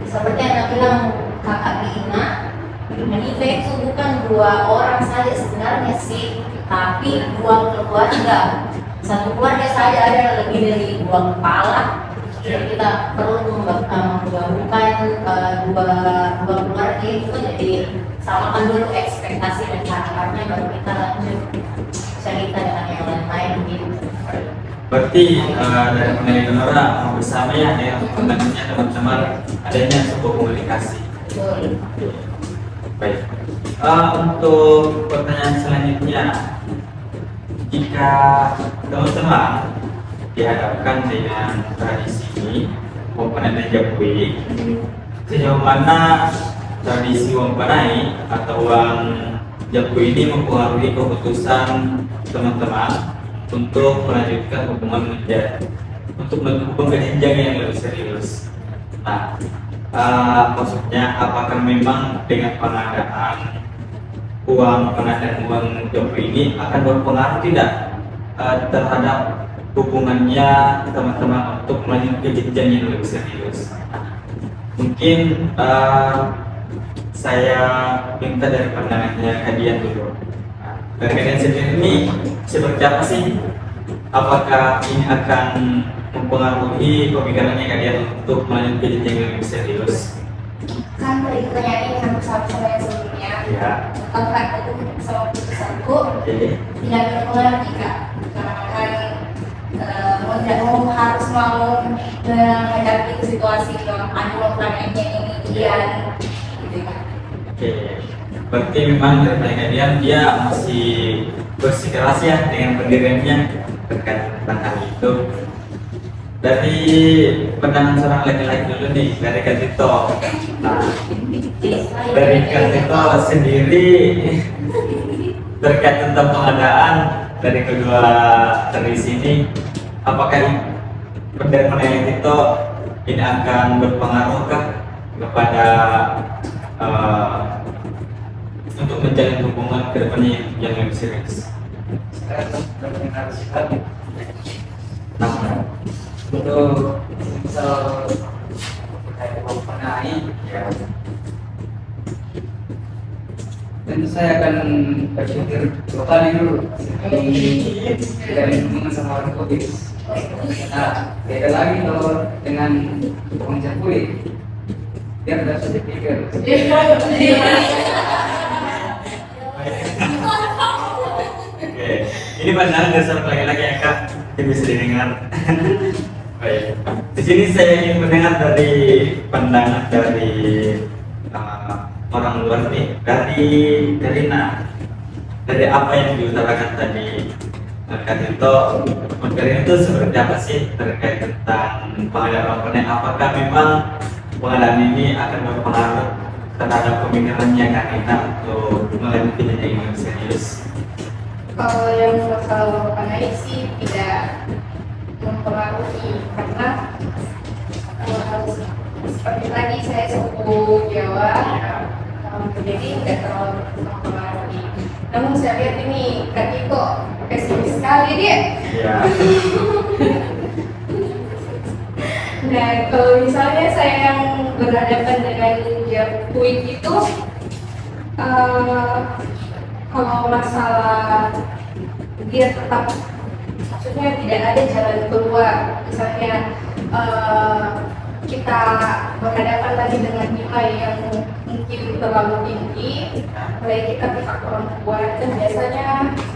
seperti yang Anda bilang kakak Lina, menikah itu bukan dua orang saja sebenarnya sih, tapi dua keluarga. Satu keluarga saja ada lebih dari dua kepala. Jadi kita perlu menggabungkan dua keluarga itu, jadi samakan dulu ekspektasi dan harapannya baru kita lanjut cerita dengan yang lain-lain gitu. Berarti dari penelitian Nora mau bersama ya pandangannya teman-teman adanya sebuah komunikasi. Betul. Baik. Untuk pertanyaan selanjutnya, jika teman-teman dihadapkan dengan tradisi Wampanai Japui, sejauh mana tradisi Wampanai atau uang Japui ini mempengaruhi keputusan teman-teman untuk melanjutkan hubungan untuk melakukan jenjang yang lebih serius. Nah, maksudnya apakah memang dengan pengadaan uang Japui ini akan berpengaruh tidak terhadap hubungannya teman-teman untuk melanjutkan jenjang yang lebih serius? Mungkin saya minta dari pandangannya Kadian dulu. Dari Kadian sendiri ini seperti apa sih? Apakah ini akan mempengaruhi pemikirannya Kadian untuk melanjutkan jenjang yang lebih serius? kan dari pertanyaan ini hampir sama yang sebelumnya Ya. apakah itu sama putusanku Oke. tidak berpengaruh jika karena kan mau tidak mau harus mau menghadapi situasi yang ada planetnya ini gitu kan. Oke. Berarti memang dari pandangan Kadian dia masih bersikeras ya dengan pendiriannya terkait tentang hal itu. Dari pandangan seorang laki-laki dulu nih, dari Katito. Nah, dari Katito sendiri terkait tentang pengadaan dari kedua tradisi ini, apakah dari pandangan Katito ini akan berpengaruhkah kepada untuk menjalin hubungan ke depannya yang lebih serius? Sekarang mendengar sifat Nah, untuk misal kayak Wampanai ya. tentu saya akan berpikir dua kali dulu sebelum dari hubungan sama orang Kubis. Nah, beda lagi kalau dengan hubungan Japui, dia tidak bisa dipikir. Oke, ini pandangan dari seorang laki-laki yang kak yang bisa didengar. Baik, di sini saya ingin mendengar dari pandangan dari orang luar nih, dari dari apa yang diutarakan tadi Katito, materi itu seperti apa sih terkait tentang pengadaan Wampanai? Apakah memang pengadaan ini akan berpengaruh terhadap pemikirannya Kak Nina untuk melanjutkan jenjang yang serius? Kalau yang masalah pandai sih tidak mempengaruhi karena seperti tadi saya suku Jawa, jadi tidak terlalu mempengaruhi. Namun saya lihat ini Kak Iko pesimis sekali dia. Ya. Nah, kalau misalnya saya yang berhadapan dengan Japuit itu, kalau masalah dia tetap, maksudnya tidak ada jalan keluar. Misalnya kita berhadapan lagi dengan nilai yang mungkin terlalu tinggi, apalagi kita pihak perempuan, dan biasanya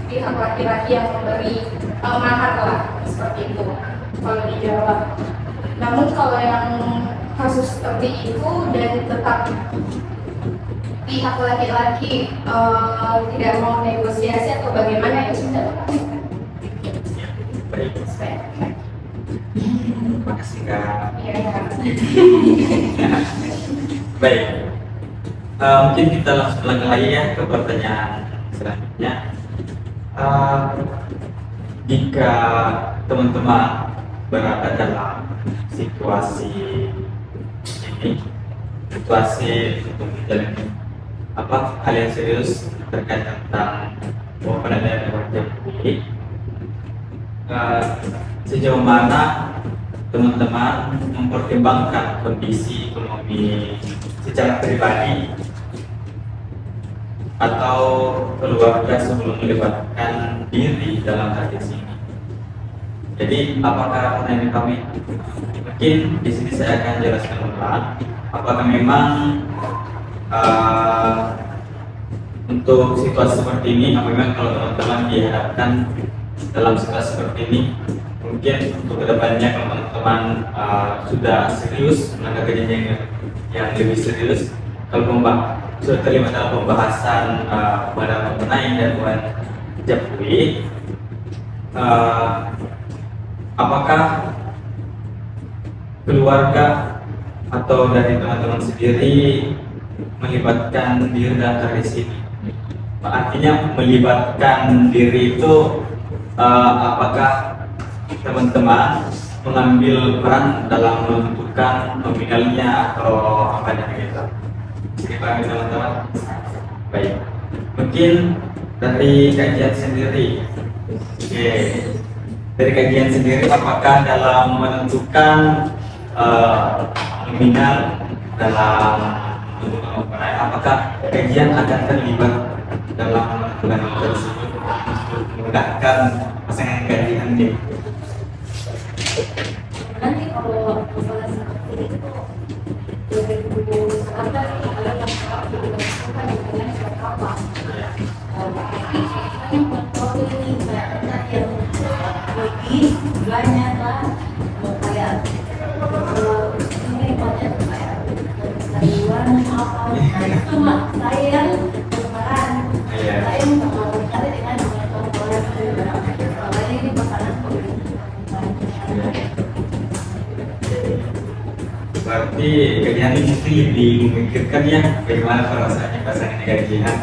pihak laki-laki yang memberi mahar lah, seperti itu kalau di Jawa. Namun kalau yang kasus seperti itu dan tetap pihak laki-laki tidak mau negosiasi atau bagaimana, ya sudah. Baik. Terima kasih Kak. Ya. Baik. Mungkin kita langsung lagi ya ke pertanyaan selanjutnya. Jika teman-teman berada dalam situasi ini, situasi untuk menjalani hal yang serius terkait tentang penilaian wajib milik, sejauh mana teman-teman mempertimbangkan kondisi ekonomi secara pribadi atau keluarga sebelum melibatkan diri dalam hadis ini. Jadi apakah pertanyaan kami, mungkin di sini saya akan jelaskan ulang, apakah memang untuk situasi seperti ini, memang kalau teman-teman dihadapkan dalam situasi seperti ini, mungkin untuk kedepannya kalau teman-teman sudah serius menanggapi jenjang yang lebih serius, kalau sudah terlibat dalam pembahasan pada mengenai dakwaan Japuit, apakah keluarga atau dari teman-teman sendiri melibatkan diri dalam tradisi ini? Artinya melibatkan diri itu apakah teman-teman mengambil peran dalam menentukan nominalnya atau apa gitu? Jadi pahami teman-teman. Baik, mungkin dari kajian sendiri, dari kajian sendiri apakah dalam menentukan nominal dalam menentukan nominal, apakah kajian akan terlibat dalam menentukan nominal tersebut untuk memudahkan pasangan kajian ini? Nanti kalau masalah seperti itu 2000 ada yang dilakukan dengan apa? Waktu ini saya pernah yang lebih banyak lah, kayak ini banyak kayak sayuran apa? Cuma saya peran saya nggak mau berkali dengan orang apalagi di pasangan Berarti kajian ini mesti lebih memikirkan ya bagaimana perasaannya pasangan kajian.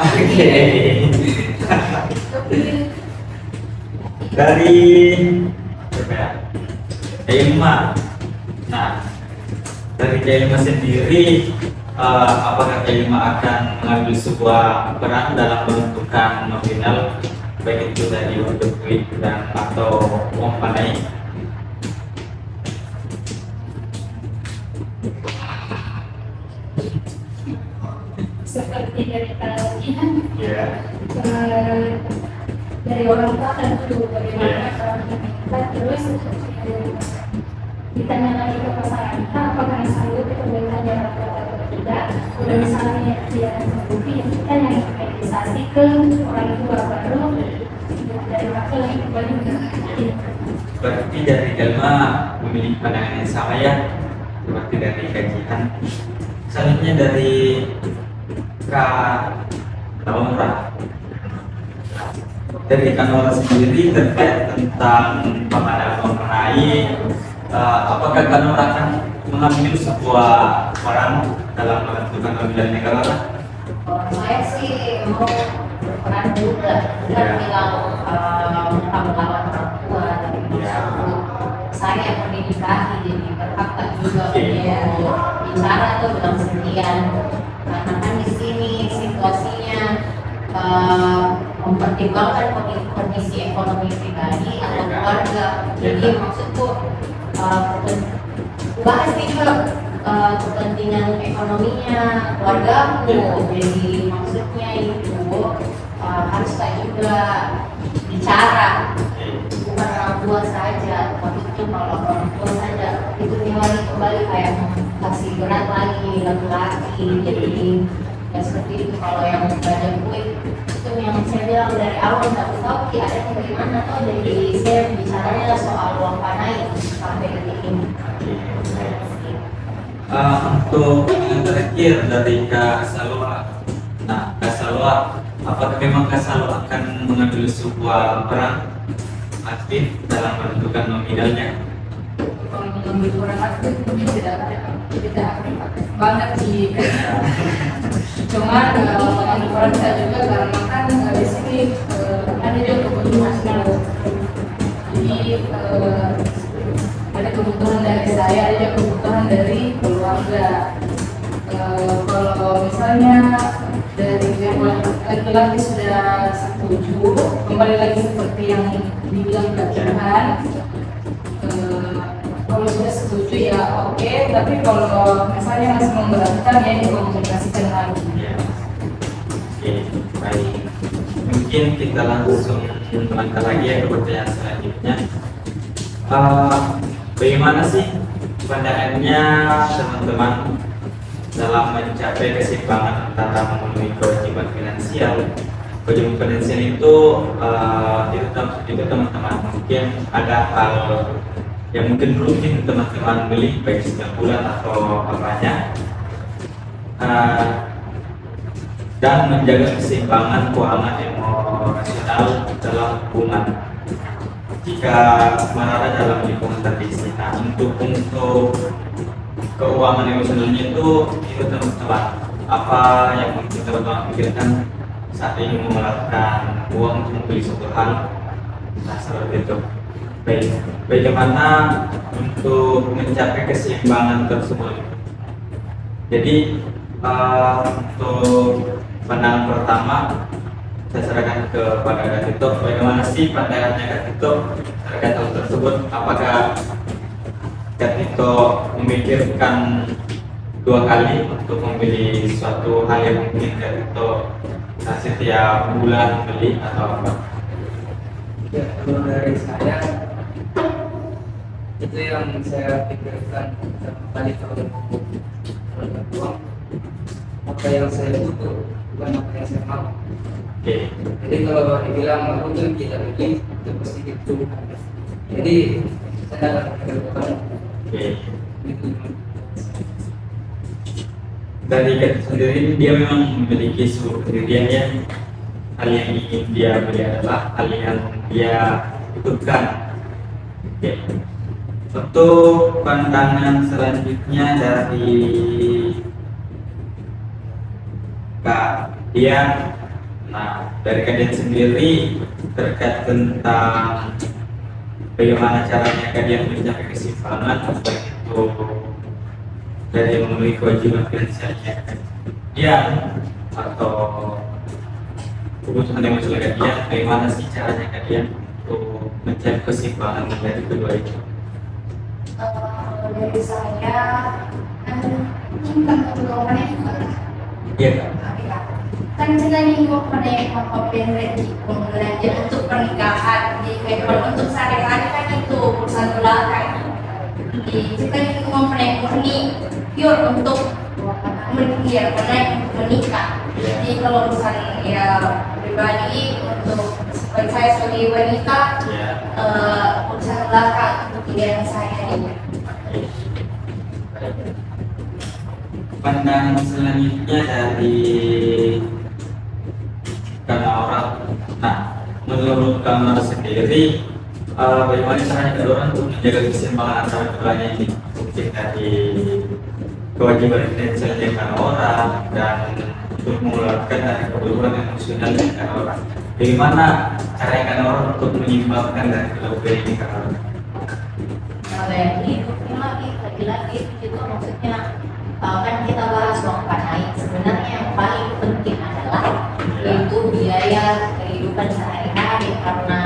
Oke. Dari Kailma. Nah, dari Kailma sendiri, apakah Kailma akan mengambil sebuah peran dalam menentukan nominal, baik itu dari untuk duit dan atau uang panai? Seperti dari kajian, dari orang tua tentu bagaimana kita terus ditanya lagi ke pasangan kita apakah sanggup kita memberikan jarak atau tidak. Udah misalnya dia sanggup, ya kita yang realisasi ke orang tua baru dari waktu lagi kembali ke. Berarti dari Jalma memiliki pandangan yang sama ya, seperti dari kajian. Selanjutnya dari Kak Naura. Dari Kak Naura sendiri terkait tentang pemandangan mengenai apakah Kak Naura akan mengambil sebuah peran dalam menentukan pemilihan negara? Kalau saya sih mau berperan juga, bukan Ya. bilang melawan orang tua, tapi Ya. maksudku saya yang mendidikahi, jadi berhak juga Oke. untuk bicara atau bilang sekian. Karena kan di sini situasinya mempertimbangkan kondisi ekonomi pribadi atau keluarga. Jadi maksudku bahas juga kepentingan ekonominya keluargamu. Jadi maksudnya itu haruslah juga bicara, bukan orang tua saja. Maksudnya kalau orang tua saja itu nilai kembali kayak kasih berat lagi laki-laki. Jadi ya seperti itu. Kalau yang baca buku itu yang saya bilang dari awal nggak tahu ada yang bagaimana tuh. Jadi saya bicaranya soal uang panai sampai detik ini. Untuk yang terakhir dari Kak Salwa. Nah, Kak Salwa, apakah memang Kak Salwa akan mengambil sebuah peran aktif dalam menentukan nominalnya? Kalau mengambil peran aktif mungkin tidak banget sih. Cuman mengambil peran saya juga karena kan di sini ada juga kebutuhan. Jadi ada kebutuhan dari saya, ada juga kebutuhan dari keluarga. Kalau misalnya dari laki-laki sudah setuju, kembali lagi seperti yang dibilang Kak Johan, kalau sudah setuju ya oke, tapi kalau misalnya masih memberatkan ya dikomunikasikan lagi. Ya. Oke, baik. Mungkin kita langsung melangkah lagi ya ke pertanyaan selanjutnya. Bagaimana sih pandangannya teman-teman dalam mencapai keseimbangan antara memenuhi kewajiban finansial? Kewajiban finansial itu teman-teman mungkin ada hal yang mungkin rutin teman-teman beli baik setiap bulan atau apanya, dan menjaga keseimbangan keuangan emosional dalam hubungan jika berada dalam lingkungan tradisi. Nah, untuk keuangan emosionalnya itu teman-teman, apa yang mungkin teman-teman pikirkan saat ini mengeluarkan uang untuk membeli suatu hal? Nah, seperti itu. Baik, bagaimana untuk mencapai keseimbangan tersebut? Jadi untuk pandangan pertama saya serahkan kepada Kak Tito. Bagaimana sih pandangannya Kak Tito terkait hal tersebut? Apakah Kak Tito memikirkan dua kali untuk membeli suatu hal yang mungkin Kak Tito setiap bulan beli atau apa? Ya, kalau dari saya itu yang saya pikirkan pertama kali kalau uang, apa yang saya butuh bukan apa yang saya mau. Oke. Jadi kalau dibilang aku tuh kita beli itu pasti gitu. Jadi saya akan pikirkan Oke. itu. Dari Kak Tito sendiri, dia memang memiliki sebuah pendiriannya. Hal yang ingin dia beli adalah hal yang dia butuhkan. Oke. Untuk pandangan selanjutnya dari Kak Dian. Nah, dari Kak Dian sendiri terkait tentang bagaimana caranya Kak Dian mencapai keseimbangan, baik itu dari memenuhi kewajiban finansialnya Kak Dian atau kebutuhan emosional Kak Dian, bagaimana sih caranya Kak Dian untuk mencari keseimbangan dari kedua itu? Dari saya cinta keluarnya Iya Kak. kan kita nih mau pada memperpendek belanja untuk pernikahan. Jadi kayak kalau untuk sehari-hari kan itu urusan belakang. Jadi kita nih mau murni pure untuk menikah. Jadi kalau urusan ya pribadi untuk sebagai saya sebagai wanita, Ya. urusan belakang untuk pilihan saya ini. Pandangan selanjutnya dari karena orang. Nah, menurut kamar sendiri bagaimana caranya kedua untuk menjaga keseimbangan antara keduanya ini, mungkin dari kewajiban finansial dengan orang dan untuk mengeluarkan dari kebutuhan emosional dengan orang. Bagaimana caranya kan orang untuk menyimbangkan dari kedua ini kan orang? Kalau yang hidup lagi-lagi itu maksudnya kan kita bahas uang panai. Sebenarnya yang paling penting adalah yaitu biaya kehidupan sehari-hari, karena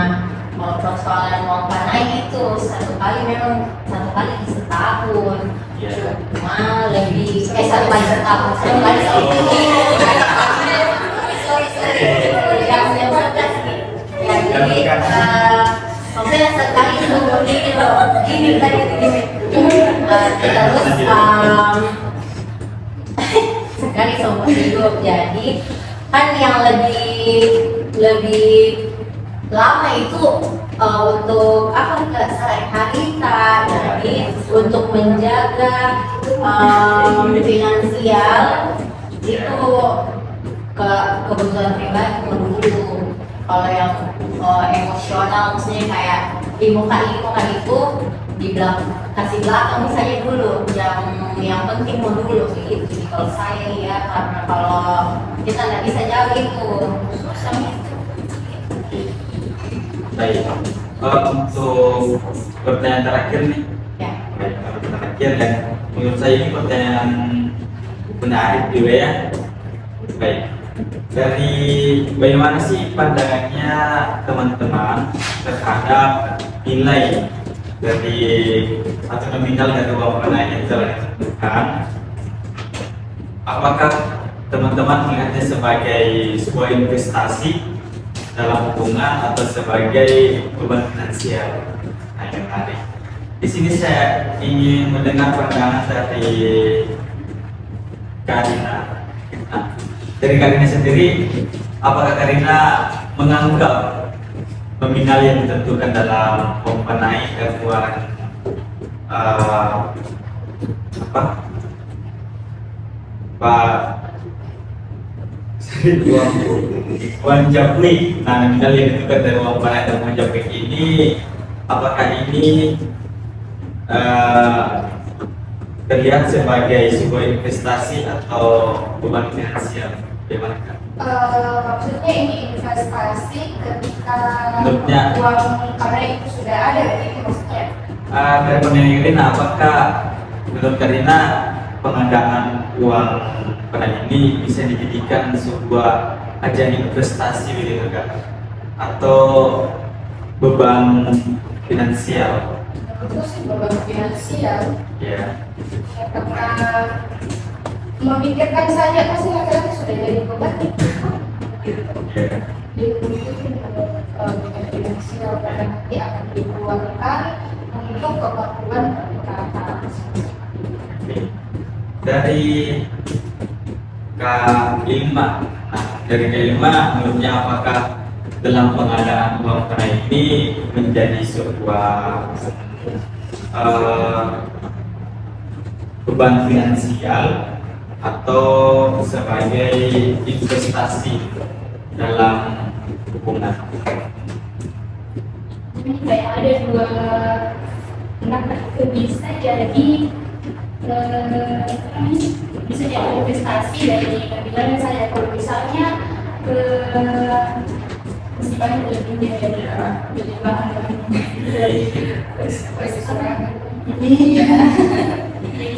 kalau persoalan uang panai itu satu kali setahun, cuma lebih satu kali setahun, satu kali jadi maksudnya sekali seumur ini loh, gini tadi terus sekali seumur hidup. Jadi kan yang lebih lama itu untuk apa, nggak sehari-hari kan, jadi untuk menjaga finansial itu kebutuhan pribadi dulu. Kalau yang emosional maksudnya kayak di muka itu dibilang kasih belakang misalnya dulu, yang penting mau dulu gitu. Jadi kalau saya ya, karena kalau kita nggak bisa jaga itu susah itu. Baik, untuk pertanyaan terakhir nih. Ya. Baik, pertanyaan terakhir dan menurut saya ini pertanyaan menarik juga ya. Baik, dari bagaimana sih pandangannya teman-teman terhadap nilai dari atau nominal dari uang panai yang telah ditentukan? Apakah teman-teman melihatnya sebagai sebuah investasi dalam hubungan atau sebagai beban finansial? Nah, yang menarik. Di sini saya ingin mendengar pandangan dari Karina. Nah, dari Karina sendiri, apakah Karina menganggap nominal yang ditentukan dalam uang panai dan uang uang japri, nah nominal yang ditentukan dari uang panai dan uang japri ini, apakah ini terlihat sebagai sebuah investasi atau beban finansial? Bagaimana kan? Maksudnya ini investasi ketika Menurutnya? uang panai itu sudah ada, itu maksudnya. Dari penilaian Karina, apakah menurut Karina pengadaan uang panai ini bisa dijadikan sebuah ajang investasi begitu kan? Atau beban finansial? Itu sih beban finansial. Ya. Karena memikirkan saja pasti laki-laki sudah jadi beban. Ya. Jadi mungkin beban finansial karena nanti akan dikeluarkan untuk keperluan pernikahan. Dari K5, nah dari K5 menurutnya apakah dalam pengadaan uang panai ini menjadi sebuah beban finansial atau sebagai investasi dalam hubungan? Ini kayak ada dua pendapat, bisa jadi bisa jadi investasi dari nominalnya saja. Kalau misalnya masih banyak lebih jadi bahan ini jadi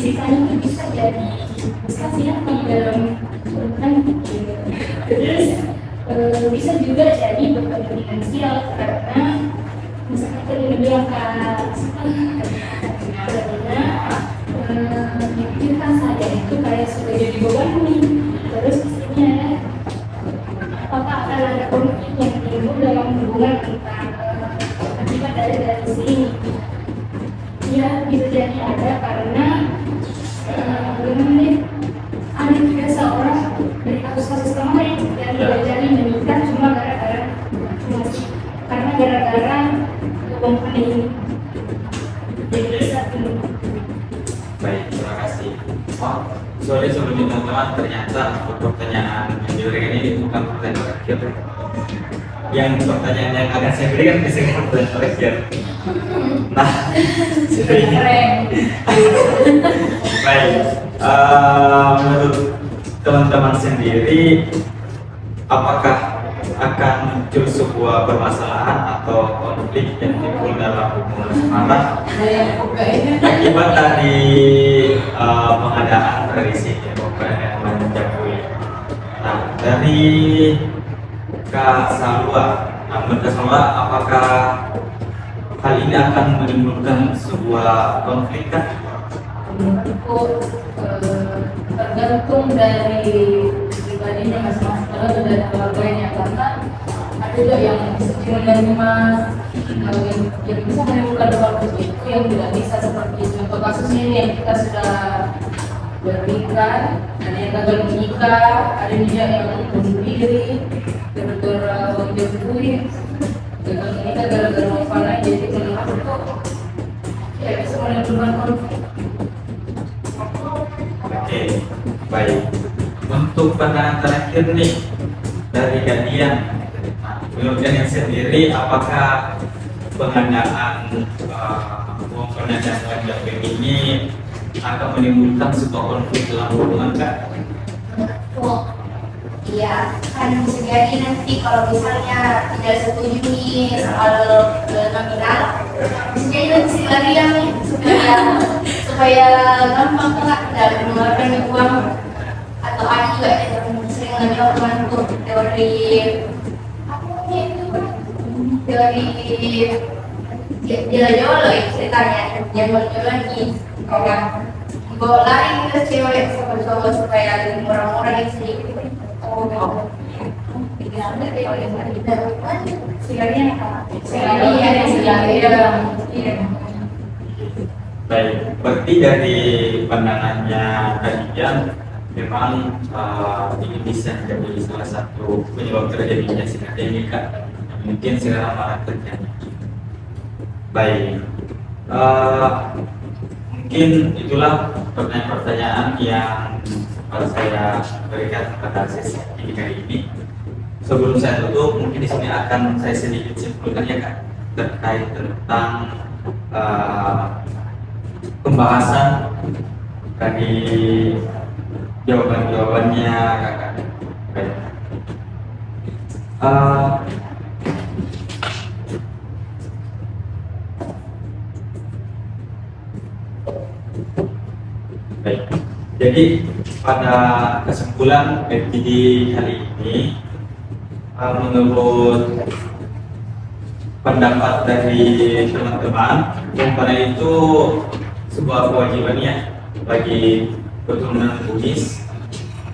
sisanya itu bisa jadi investasi di dalam kan, terus bisa juga jadi beban finansial karena misalnya tadi bilang memikirkan saja itu kayak sudah jadi beban nih. Terus isinya apakah akan ada konflik yang timbul dalam hubungan antara akibat dari sini? Ya bisa jadi ada, karena ada juga seorang dari kasus-kasus kemarin yang tidak jadi menikah cuma gara-gara uang panai ini. Jadi bisa Baik, terima kasih. Sorry sebelumnya teman-teman, ternyata pertanyaan yang diberikan ini bukan pertanyaan terakhir. yang pertanyaan yang akan saya berikan bisa pertanyaan terakhir. Nah, jadi baik. Menurut teman-teman sendiri, apakah akan muncul sebuah permasalahan atau konflik yang timbul dalam hubungan asmara akibat dari pengadaan tradisi pemberian menjauhi? Nah, dari Kak Salwa, menurut Kak Salwa, apakah hal ini akan menimbulkan sebuah konflik kan? Menurutku tergantung dari pribadinya masing-masing atau dari keluarganya, karena ada juga yang bisa menerima yang bisa menimbulkan konflik itu, yang tidak bisa, seperti contoh kasusnya ini yang kita sudah bernikah, ada yang gagal menikah, ada juga yang bunuh diri gara-gara uang duit, gagal menikah gara-gara uang panai. Jadi menurutku ya bisa menimbulkan konflik. Oke, baik. Untuk pandangan terakhir nih dari kalian, menurut kalian sendiri, apakah pengadaan uang pengadaan wajib ini akan menimbulkan sebuah konflik dalam hubungan Kak? Oh, iya, kan bisa jadi nanti kalau misalnya tidak setuju nih soal nominal, bisa jadi nanti si lagi yang supaya gampang kan tidak mengeluarkan uang, atau ada juga yang sering lebih orang tuh teori apa namanya itu kan, teori jala-jala ya ceritanya, yang jala nih orang bawa lari ke cewek sama cowok supaya lebih murah-murah yang sedikit. Oh, Baik, berarti dari pandangannya kalian memang ini bisa menjadi salah satu penyebab terjadinya sikap ini Kak, mungkin sekarang malah terjadi. Baik, mungkin itulah pertanyaan-pertanyaan yang saya berikan kepada sesi ini kali ini. Sebelum saya tutup, mungkin di sini akan saya sedikit simpulkan ya Kak, terkait tentang pembahasan dari jawaban-jawabannya Kakak. Baik. Baik. Jadi pada kesimpulan FGD kali ini, menurut pendapat dari teman-teman, yang pada itu sebuah kewajibannya bagi keturunan Bugis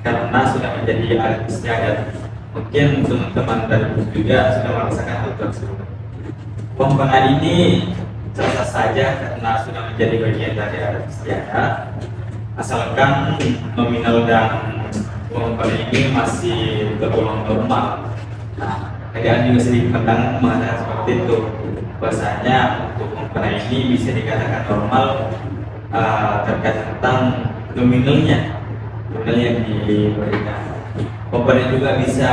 karena sudah menjadi adat istiadat. Mungkin teman-teman dari Bugis juga sudah merasakan hal tersebut. Pembangunan ini sah saja karena sudah menjadi bagian dari adat istiadat, asalkan nominal dan pembangunan ini masih tergolong normal. Nah, keadaan juga sedikit pandangan mengatakan seperti itu. Bahasanya untuk pembangunan ini bisa dikatakan normal terkait tentang nominalnya yang diberikan. Pembangunan juga bisa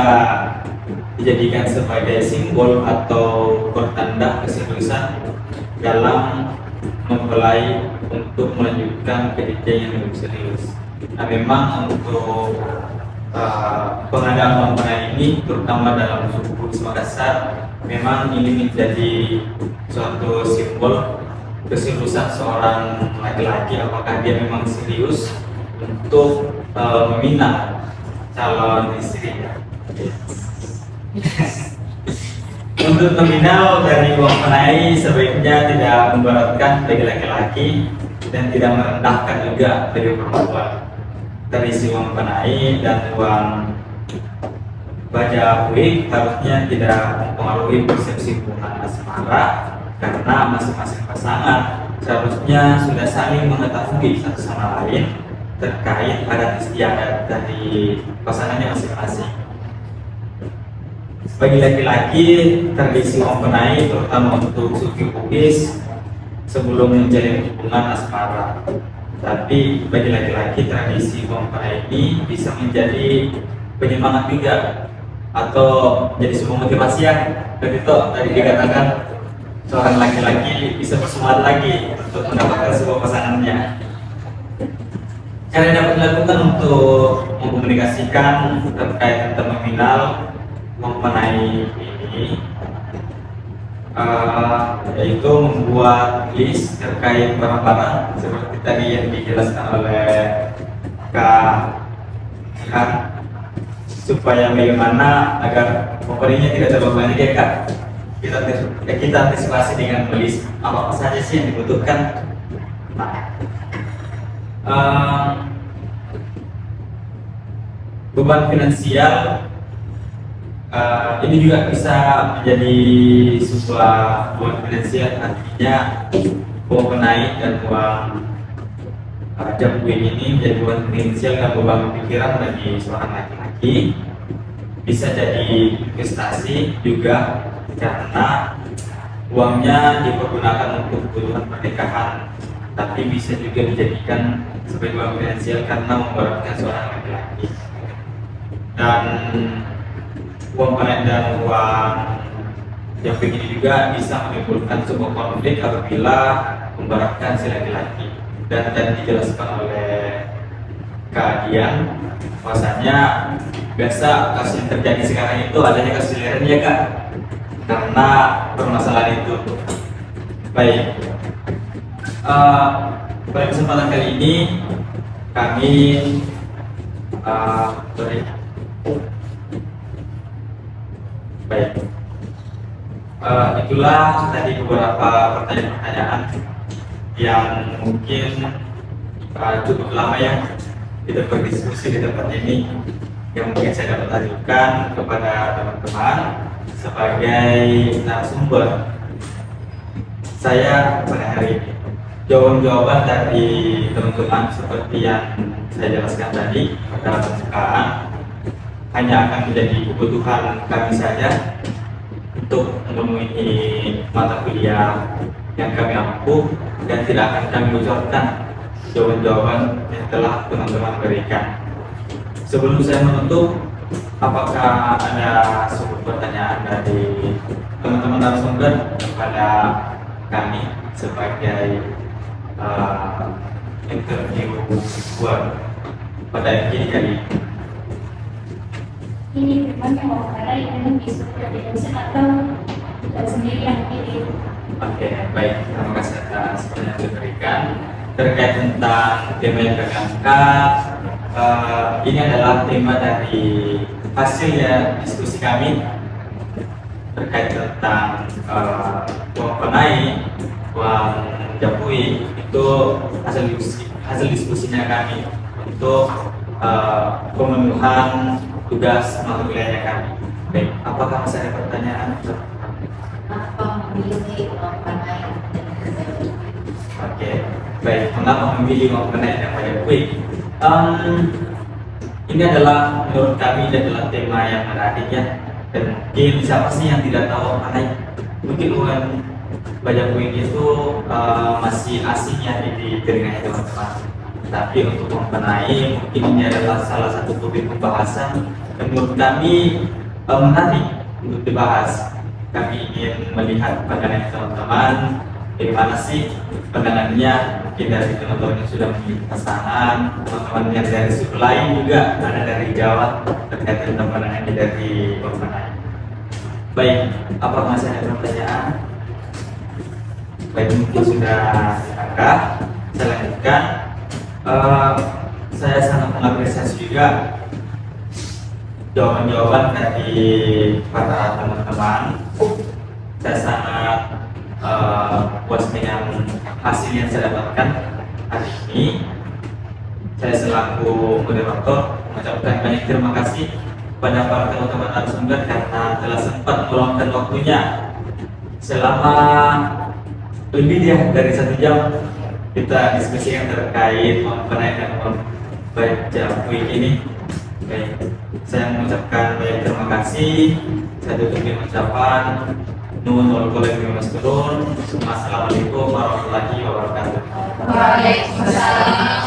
dijadikan sebagai simbol atau pertanda keseriusan dalam mempelai untuk melanjutkan pendidikan yang lebih serius. Nah, memang untuk pengadaan pembangunan ini, terutama dalam suku Bugis Makassar, memang ini menjadi suatu simbol keseriusan seorang laki-laki, apakah dia memang serius untuk meminang calon istrinya. Untuk nominal dari uang penai sebaiknya tidak memberatkan bagi laki-laki dan tidak merendahkan juga bagi perempuan. Tradisi uang penai dan uang baja wig harusnya tidak mempengaruhi persepsi hubungan asmara, karena masing-masing pasangan seharusnya sudah saling mengetahui satu sama lain terkait adat istiadat dari pasangannya masing-masing. Bagi laki-laki, tradisi mempelai terutama untuk suku Bugis sebelum menjalin hubungan asmara. Tapi bagi laki-laki, tradisi mempelai ini bisa menjadi penyemangat juga atau jadi sebuah motivasi ya. Dan itu tadi dikatakan seorang laki-laki bisa bersemangat lagi untuk mendapatkan sebuah pasangannya. Cara yang dapat dilakukan untuk mengkomunikasikan terkait tentang mengenal mengenai ini yaitu membuat list terkait barang-barang seperti tadi yang dijelaskan oleh Kak Jihan, supaya bagaimana agar pemberinya tidak terlalu banyak ya Kak. Kita antisipasi dengan list apa saja sih yang dibutuhkan. Beban finansial ini juga bisa menjadi sebuah beban finansial, artinya uang menaik dan uang jambuin ini menjadi beban finansial dan beban pikiran bagi seorang laki-laki. Bisa jadi investasi juga karena uangnya dipergunakan untuk kebutuhan pernikahan, tapi bisa juga dijadikan sebagai uang finansial karena memberatkan seorang laki-laki. Dan uang panen dan uang yang begini juga bisa menimbulkan sebuah konflik apabila memberatkan si laki-laki. Dan tadi dijelaskan oleh Kak Dian bahwasanya biasa kasus yang terjadi sekarang itu adanya kesulitan ya Kak, karena permasalahan itu. Baik, pada kesempatan kali ini kami baik, itulah tadi beberapa pertanyaan-pertanyaan yang mungkin cukup lama ya kita berdiskusi di tempat ini, yang mungkin saya dapat ajukan kepada teman-teman sebagai narasumber saya pada hari ini. Jawaban-jawaban dari teman-teman seperti yang saya jelaskan tadi dalam pembukaan hanya akan menjadi kebutuhan kami saja untuk memenuhi mata kuliah yang kami ampuh, dan tidak akan kami bocorkan jawaban-jawaban yang telah teman-teman berikan. Sebelum saya menutup, apakah ada sebuah pertanyaan dari teman-teman narasumber kepada kami sebagai interview buat pada ini kali ini? Ini memang yang mau karena ini bisa jadi dosen atau sendiri yang pilih. Oke, baik. Terima kasih atas pertanyaan yang diberikan terkait tentang tema yang kami angkat. Ini adalah tema dari hasil ya diskusi kami terkait tentang uang penai, uang japui. Itu hasil diskusinya kami untuk pemenuhan tugas mata kuliahnya kami. Baik, apakah masih ada pertanyaan? Apa memilih uang panai? Oke, baik. Mengapa memilih uang penai dan wajah kui? Ini adalah menurut kami adalah tema yang menarik ya. Dan mungkin siapa sih yang tidak tahu uang penai? Mungkin uang wajah kui itu masih asing ya di telinganya teman-teman. Tapi untuk uang penai mungkin ini adalah salah satu topik pembahasan yang menurut kami menarik untuk dibahas. Kami ingin melihat pandangan teman-teman, bagaimana sih pandangannya, mungkin dari teman-teman yang sudah memiliki pasangan, teman-teman yang dari suku lain juga, ada dari Jawa terkait tentang pandangannya dari uang penai. Baik, apakah masih ada pertanyaan? Baik, mungkin sudah diangkat. Saya lanjutkan. Saya sangat mengapresiasi juga jawaban-jawaban dari para teman-teman. Saya sangat puas dengan hasil yang saya dapatkan hari ini. Saya selaku moderator mengucapkan banyak terima kasih kepada para teman-teman narasumber karena telah sempat meluangkan waktunya selama lebih dari 1 jam kita diskusikan terkait mengenai baca week ini. Baik, saya mengucapkan banyak terima kasih. Saya tutup dengan ucapan nuhun wal kolektif mas turun. Assalamualaikum warahmatullahi wabarakatuh. Waalaikumsalam.